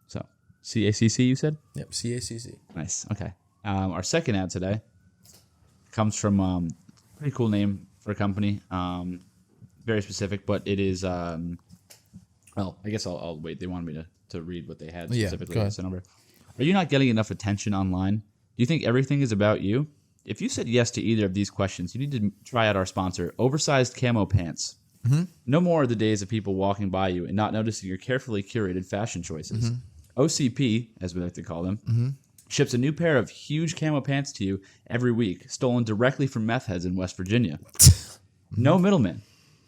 [SPEAKER 1] So, CACC, you said?
[SPEAKER 2] Yep, CACC.
[SPEAKER 1] Nice. Okay. Our second ad today comes from pretty cool name for a company. Very specific, but it is. Well, I guess I'll wait. They wanted me to read what they had specifically.
[SPEAKER 2] Go ahead.
[SPEAKER 1] Sent over. Are you not getting enough attention online? Do you think everything is about you? If you said yes to either of these questions, you need to try out our sponsor, Oversized Camo Pants. No more are the days of people walking by you and not noticing your carefully curated fashion choices. OCP, as we like to call them, ships a new pair of huge camo pants to you every week, stolen directly from meth heads in West Virginia. No middleman.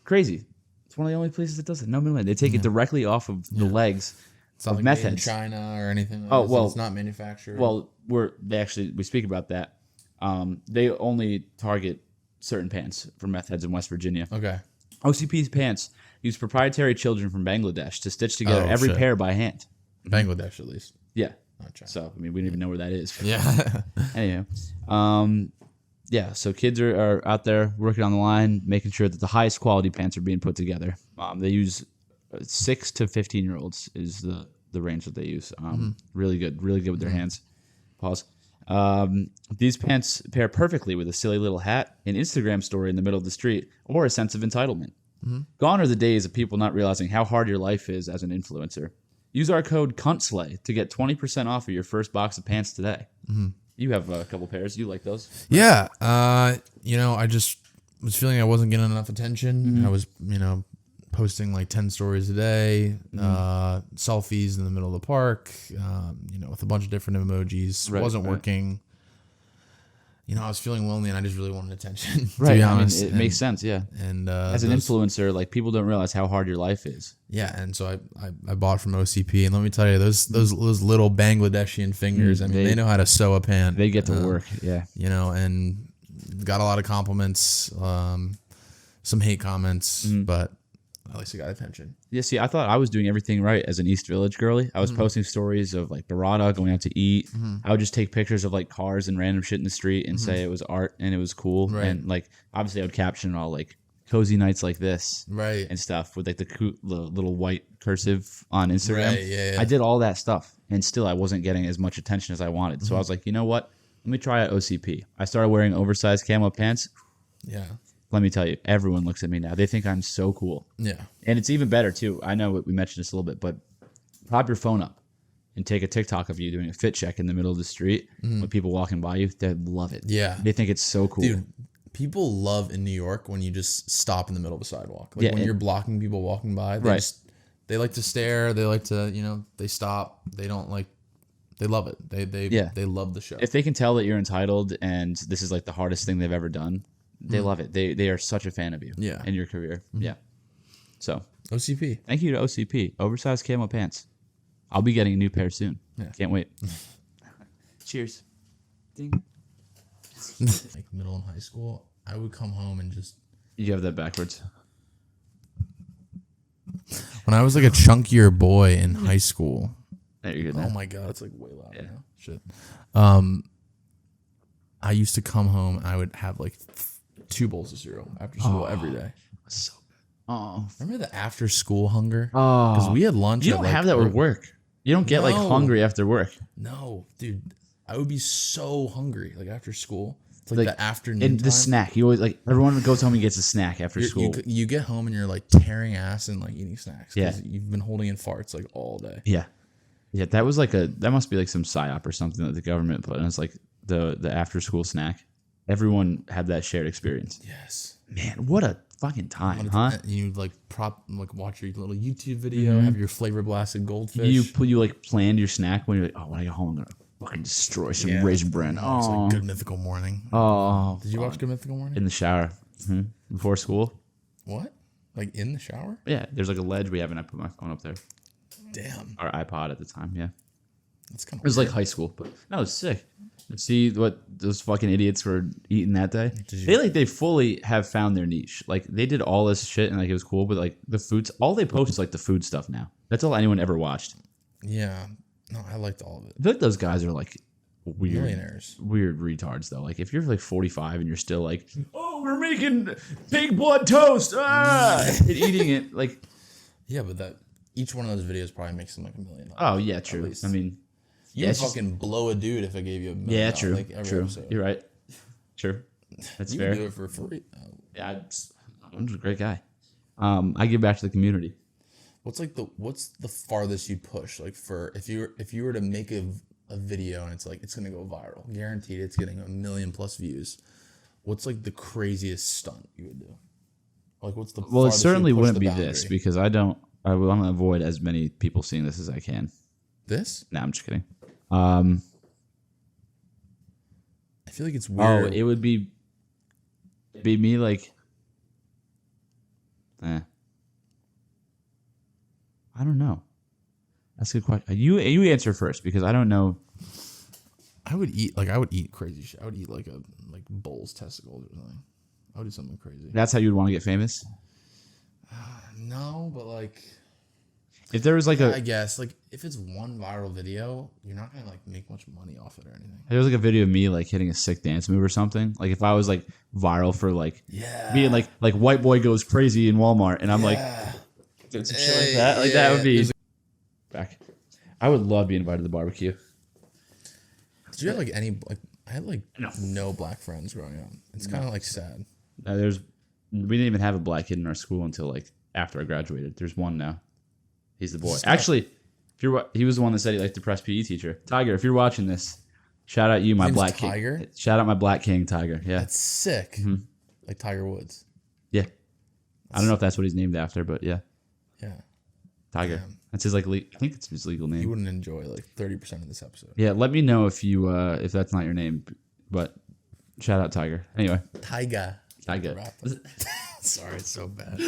[SPEAKER 1] Crazy. It's one of the only places that does it. No middleman. They take it directly off of the legs
[SPEAKER 2] It's not
[SPEAKER 1] of
[SPEAKER 2] like
[SPEAKER 1] meth
[SPEAKER 2] made in
[SPEAKER 1] heads.
[SPEAKER 2] China or anything.
[SPEAKER 1] Oh, well,
[SPEAKER 2] it's not manufactured.
[SPEAKER 1] Well, we speak about that. They only target certain pants for meth heads in West Virginia.
[SPEAKER 2] Okay.
[SPEAKER 1] OCP's pants use proprietary children from Bangladesh to stitch together every
[SPEAKER 2] shit.
[SPEAKER 1] pair by hand.
[SPEAKER 2] Bangladesh, at least.
[SPEAKER 1] Yeah.
[SPEAKER 2] Not China.
[SPEAKER 1] So, we don't even know where that is.
[SPEAKER 2] Yeah.
[SPEAKER 1] Anyhow. So kids are out there working on the line, making sure that the highest quality pants are being put together. They use 6 to 15-year-olds is the range that they use. Really good with their hands. Pause. These pants pair perfectly with a silly little hat, an Instagram story in the middle of the street, or a sense of entitlement. Gone are the days of people not realizing how hard your life is as an influencer. Use our code CUNTSLAY to get 20% off of your first box of pants today. You have a couple pairs. You like those?
[SPEAKER 2] Yeah. I just was feeling I wasn't getting enough attention. I was, posting like 10 stories a day, selfies in the middle of the park, with a bunch of different emojis.
[SPEAKER 1] Right,
[SPEAKER 2] Wasn't working. I was feeling lonely and I just really wanted attention. To
[SPEAKER 1] Right.
[SPEAKER 2] be
[SPEAKER 1] I mean,
[SPEAKER 2] honest.
[SPEAKER 1] it makes sense. Yeah.
[SPEAKER 2] And
[SPEAKER 1] As an influencer, like people don't realize how hard your life is.
[SPEAKER 2] yeah, and so I bought from OCP, and let me tell you, those little Bangladeshian fingers. I mean, they know how to sew a pant.
[SPEAKER 1] They get to work. Yeah.
[SPEAKER 2] And got a lot of compliments, some hate comments, but at least I got attention.
[SPEAKER 1] Yeah, see, I thought I was doing everything right as an East Village girly. I was posting stories of like Barada, going out to eat. I would just take pictures of like cars and random shit in the street and say it was art and it was cool.
[SPEAKER 2] Right.
[SPEAKER 1] And like, obviously, I would caption it all like cozy nights like this,
[SPEAKER 2] Right.
[SPEAKER 1] and stuff with like the little white cursive on Instagram.
[SPEAKER 2] Right, yeah.
[SPEAKER 1] I did all that stuff, and still I wasn't getting as much attention as I wanted. So I was like, you know what? Let me try out OCP. I started wearing oversized camo pants.
[SPEAKER 2] Yeah.
[SPEAKER 1] Let me tell you, everyone looks at me now. They think I'm so cool.
[SPEAKER 2] Yeah.
[SPEAKER 1] And it's even better, too. I know we mentioned this a little bit, but prop your phone up and take a TikTok of you doing a fit check in the middle of the street with people walking by you. They love it.
[SPEAKER 2] Yeah.
[SPEAKER 1] They think it's so cool.
[SPEAKER 2] Dude, people love in New York when you just stop in the middle of a sidewalk. Like
[SPEAKER 1] Yeah,
[SPEAKER 2] when you're blocking people walking by, they like to stare. They like to, they stop. They don't like. They love it. They love the show.
[SPEAKER 1] If they can tell that you're entitled and this is like the hardest thing they've ever done, they love it. They are such a fan of you.
[SPEAKER 2] Yeah.
[SPEAKER 1] In your career. Yeah. So
[SPEAKER 2] OCP.
[SPEAKER 1] thank you to OCP. Oversized camo pants. I'll be getting a new pair soon.
[SPEAKER 2] Yeah.
[SPEAKER 1] Can't wait. Cheers. Ding.
[SPEAKER 2] Like middle and high school, I would come home and just.
[SPEAKER 1] You have that backwards.
[SPEAKER 2] When I was like a chunkier boy in high school.
[SPEAKER 1] There you go.
[SPEAKER 2] Oh
[SPEAKER 1] now.
[SPEAKER 2] my god, it's like way loud.
[SPEAKER 1] Yeah.
[SPEAKER 2] Now. Shit. I used to come home. I would have like 2 bowls of cereal after school every day.
[SPEAKER 1] So good. Oh.
[SPEAKER 2] Remember the after school hunger?
[SPEAKER 1] Oh.
[SPEAKER 2] Because we had lunch.
[SPEAKER 1] You
[SPEAKER 2] at
[SPEAKER 1] don't
[SPEAKER 2] like,
[SPEAKER 1] have that with work. You don't get like
[SPEAKER 2] No.
[SPEAKER 1] hungry after work.
[SPEAKER 2] No, dude. I would be so hungry like after school. It's like,
[SPEAKER 1] Like,
[SPEAKER 2] the afternoon.
[SPEAKER 1] And the
[SPEAKER 2] time.
[SPEAKER 1] snack. You always like everyone goes home and gets a snack after school.
[SPEAKER 2] You get home and you're like tearing ass and like eating snacks. 'Cause
[SPEAKER 1] Yeah.
[SPEAKER 2] You've been holding in farts like all day.
[SPEAKER 1] Yeah. Yeah, that was like that must be like some psyop or something that the government put in. It's like the after school snack. Everyone had that shared experience.
[SPEAKER 2] Yes.
[SPEAKER 1] Man, what a fucking time, huh?
[SPEAKER 2] You like watch your little YouTube video, have your flavor blasted goldfish.
[SPEAKER 1] You like planned your snack when you're like, oh, when I get home, I'm gonna fucking destroy some raisin bran.
[SPEAKER 2] It's
[SPEAKER 1] Oh,
[SPEAKER 2] like Good Mythical Morning.
[SPEAKER 1] oh,
[SPEAKER 2] Did you watch Good Mythical Morning?
[SPEAKER 1] in the shower before school?
[SPEAKER 2] What? Like in the shower?
[SPEAKER 1] Yeah, there's like a ledge we have, and I put my phone up there.
[SPEAKER 2] Damn.
[SPEAKER 1] Our iPod at the time, yeah.
[SPEAKER 2] That's kind
[SPEAKER 1] It was like high school, but no, it was sick. See what those fucking idiots were eating that day. They fully have found their niche. Like they did all this shit and like it was cool, but like the foods, all they post is like the food stuff now. That's all anyone ever watched.
[SPEAKER 2] Yeah. No, I liked all of it.
[SPEAKER 1] I feel like those guys are like weird,
[SPEAKER 2] Millionaires.
[SPEAKER 1] weird retards though. Like if you're like 45 and you're still like, oh, we're making pig blood toast, and eating it, like,
[SPEAKER 2] Yeah, but that each one of those videos probably makes them like $1 million.
[SPEAKER 1] oh yeah, true.
[SPEAKER 2] least.
[SPEAKER 1] I mean,
[SPEAKER 2] You
[SPEAKER 1] yeah,
[SPEAKER 2] would
[SPEAKER 1] it's just-
[SPEAKER 2] fucking blow a dude if I gave you $1 million.
[SPEAKER 1] yeah, true,
[SPEAKER 2] Like every
[SPEAKER 1] true.
[SPEAKER 2] episode.
[SPEAKER 1] You're right. True, that's
[SPEAKER 2] You
[SPEAKER 1] fair.
[SPEAKER 2] would do it for free.
[SPEAKER 1] Yeah, I'm just a great guy. I give back to the community.
[SPEAKER 2] What's the farthest you push? Like for if you were to make a video and it's like it's gonna go viral, guaranteed it's getting 1 million+ views. What's like the craziest stunt you would do? Like what's the
[SPEAKER 1] Well, it
[SPEAKER 2] farthest
[SPEAKER 1] certainly
[SPEAKER 2] you push
[SPEAKER 1] wouldn't
[SPEAKER 2] the
[SPEAKER 1] be
[SPEAKER 2] boundary?
[SPEAKER 1] this because I want to avoid as many people seeing this as I can.
[SPEAKER 2] This?
[SPEAKER 1] Nah, I'm just kidding.
[SPEAKER 2] I feel like it's weird.
[SPEAKER 1] Oh, it would be me like, I don't know. That's a good question. You answer first because I don't know.
[SPEAKER 2] I would eat crazy shit. I would eat like bull's testicles or something. I would do something crazy.
[SPEAKER 1] That's how you'd want to get famous.
[SPEAKER 2] No, but like
[SPEAKER 1] If there was like
[SPEAKER 2] I guess like if it's one viral video, you're not gonna like make much money off it or anything.
[SPEAKER 1] there was like a video of me like hitting a sick dance move or something. Like if I was like viral for like being like white boy goes crazy in Walmart and I'm like doing some shit like that. Like that would be back. I would love being invited to the barbecue.
[SPEAKER 2] Did you have like any like I had like no black friends growing up. It's kind of like sad.
[SPEAKER 1] We didn't even have a black kid in our school until like after I graduated. There's one now. He's the boy. Actually, he was the one that said he liked the press PE teacher. Tiger, if you're watching this, shout out you, my
[SPEAKER 2] Name's
[SPEAKER 1] black
[SPEAKER 2] Tiger?
[SPEAKER 1] king. Shout out my black king, Tiger. Yeah,
[SPEAKER 2] That's sick.
[SPEAKER 1] Mm-hmm.
[SPEAKER 2] Like Tiger Woods.
[SPEAKER 1] yeah. I don't know if that's what he's named after, but yeah,
[SPEAKER 2] Yeah.
[SPEAKER 1] Tiger.
[SPEAKER 2] Damn.
[SPEAKER 1] That's his like. I think it's his legal
[SPEAKER 2] You
[SPEAKER 1] name.
[SPEAKER 2] wouldn't enjoy like 30% of this episode.
[SPEAKER 1] Yeah, let me know if you if that's not your name, but Shout out Tiger. Anyway,
[SPEAKER 2] Tyga.
[SPEAKER 1] Tiger.
[SPEAKER 2] Sorry, it's so bad.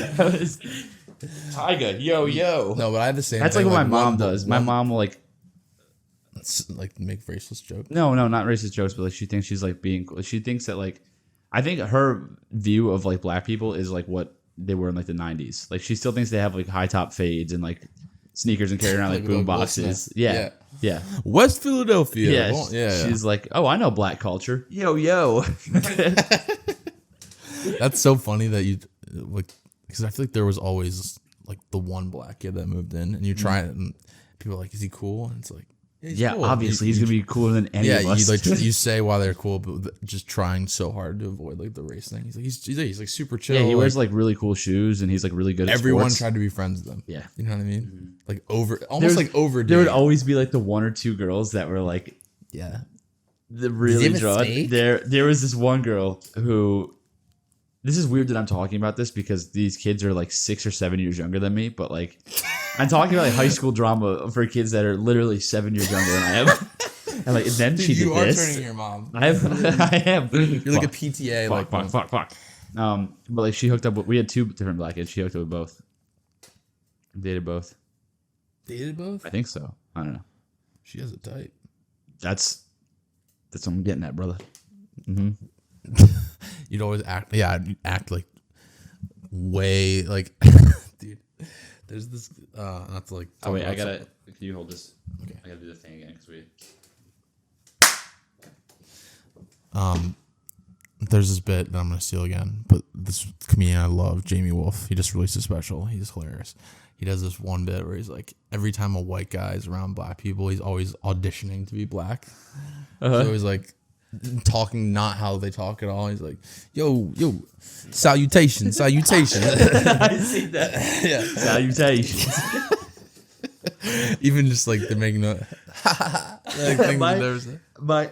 [SPEAKER 1] Tiger, yo.
[SPEAKER 2] No, but I have the same.
[SPEAKER 1] That's
[SPEAKER 2] thing.
[SPEAKER 1] like what my mom
[SPEAKER 2] one-
[SPEAKER 1] does. My
[SPEAKER 2] one-
[SPEAKER 1] mom will like.
[SPEAKER 2] like make racist jokes.
[SPEAKER 1] No, not racist jokes, but like she thinks she's like being. She thinks that like, I think her view of like black people is like what they were in like the 90s. Like she still thinks they have like high top fades and like sneakers and carry around like
[SPEAKER 2] Like
[SPEAKER 1] boom
[SPEAKER 2] Will
[SPEAKER 1] boxes.
[SPEAKER 2] Smith.
[SPEAKER 1] Yeah.
[SPEAKER 2] West Philadelphia.
[SPEAKER 1] Yeah.
[SPEAKER 2] Well, yeah.
[SPEAKER 1] She's like, oh, I know black culture. Yo.
[SPEAKER 2] That's so funny that you like, because I feel like there was always like the one black kid that moved in, and you try it, and people are like, "Is he cool?" And it's like, he's
[SPEAKER 1] Yeah,
[SPEAKER 2] cool.
[SPEAKER 1] obviously he's gonna be cooler than any
[SPEAKER 2] Yeah,
[SPEAKER 1] of us.
[SPEAKER 2] you like you say why they're cool, but just trying so hard to avoid like the race thing. He's like super chill.
[SPEAKER 1] yeah, he wears like really cool shoes, and he's like really good at
[SPEAKER 2] everyone
[SPEAKER 1] sports.
[SPEAKER 2] tried to be friends with them.
[SPEAKER 1] Yeah.
[SPEAKER 2] You know what I mean?
[SPEAKER 1] Mm-hmm.
[SPEAKER 2] Like almost like over.
[SPEAKER 1] There would always be like the one or two girls that were like
[SPEAKER 2] yeah.
[SPEAKER 1] the really
[SPEAKER 2] have a
[SPEAKER 1] drawn.
[SPEAKER 2] snake?
[SPEAKER 1] There was this one girl who. This is weird that I'm talking about this because these kids are like 6 or 7 years younger than me, but like I'm talking about like high school drama for kids that are literally 7 years younger than I am. And like and then she did
[SPEAKER 2] You are
[SPEAKER 1] this.
[SPEAKER 2] turning your mom.
[SPEAKER 1] I am.
[SPEAKER 2] You're like a PTA.
[SPEAKER 1] Fuck. But like she hooked up with. We had 2 different black kids. She hooked up with both. Dated both.
[SPEAKER 2] Dated both?
[SPEAKER 1] I think so. I don't know.
[SPEAKER 2] She has a type.
[SPEAKER 1] That's what I'm getting at, brother.
[SPEAKER 2] You'd always act. Yeah, you'd act like way like. Dude, there's this. Not to like.
[SPEAKER 1] Oh wait,
[SPEAKER 2] talk
[SPEAKER 1] I
[SPEAKER 2] about
[SPEAKER 1] gotta. Can you hold this?
[SPEAKER 2] Okay.
[SPEAKER 1] I gotta do the thing again because we.
[SPEAKER 2] There's this bit that I'm gonna steal again, but this comedian I love, Jamie Wolf, he just released a special. He's hilarious. He does this one bit where he's like, every time a white guy is around black people, he's always auditioning to be black. So he's like talking not how they talk at all. He's like, yo, salutation.
[SPEAKER 1] I see that.
[SPEAKER 2] Yeah.
[SPEAKER 1] Salutations.
[SPEAKER 2] Even just like they're making a like things
[SPEAKER 1] My-
[SPEAKER 2] that there's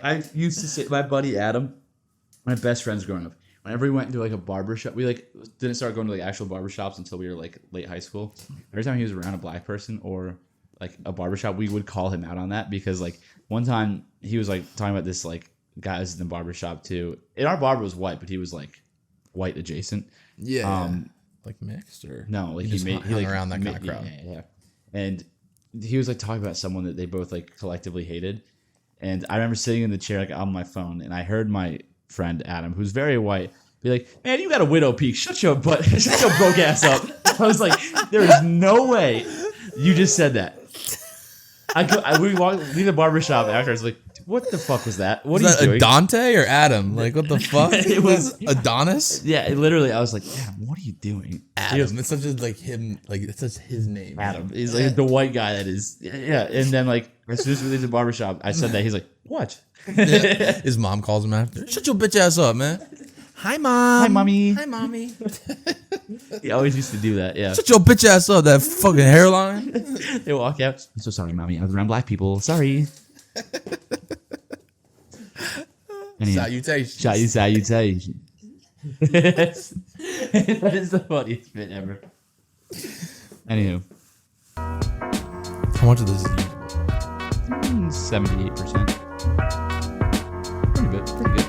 [SPEAKER 1] I used to say my buddy Adam, my best friends growing up. Whenever we went into like a barber shop, we like didn't start going to like actual barber shops until we were like late high school. Every time he was around a black person or like a barber shop, we would call him out on that because like one time he was like talking about this like guy was in the barber shop too. And our barber was white, but he was like white adjacent.
[SPEAKER 2] yeah, like mixed or
[SPEAKER 1] No, like
[SPEAKER 2] he just hung
[SPEAKER 1] like,
[SPEAKER 2] around that kind of crowd.
[SPEAKER 1] Yeah. And he was like talking about someone that they both like collectively hated. And I remember sitting in the chair like on my phone, and I heard my friend Adam, who's very white, be like, "Man, you got a widow peak. Shut your broke ass up." I was like, "There is no way you just said that." We walked leave the barbershop after. I was like, "What the fuck was that? What
[SPEAKER 2] Was
[SPEAKER 1] are you
[SPEAKER 2] that
[SPEAKER 1] doing?"
[SPEAKER 2] Dante or Adam? Like what the fuck?
[SPEAKER 1] It was-
[SPEAKER 2] Adonis.
[SPEAKER 1] Yeah, literally, I was like, "Adam, what are you doing?" He
[SPEAKER 2] Adam.
[SPEAKER 1] goes,
[SPEAKER 2] It's such a like him. Like it's such his name.
[SPEAKER 1] Adam. He's like the white guy that is. Yeah. And then like as soon as we leave the barbershop, I said that. He's like, "What?"
[SPEAKER 2] His mom calls him after. Shut your bitch ass up, man. Hi, mom.
[SPEAKER 1] Hi, mommy.
[SPEAKER 2] Hi, mommy.
[SPEAKER 1] He always used to do that. Yeah.
[SPEAKER 2] Shut your bitch ass up. That fucking hairline.
[SPEAKER 1] They walk out. I'm so sorry, mommy. I was around black people. Sorry. Anyhow,
[SPEAKER 2] Salutations.
[SPEAKER 1] salutation. That is the funniest bit ever. Anywho,
[SPEAKER 2] How much of this is you?
[SPEAKER 1] 78%. Pretty good. Pretty good.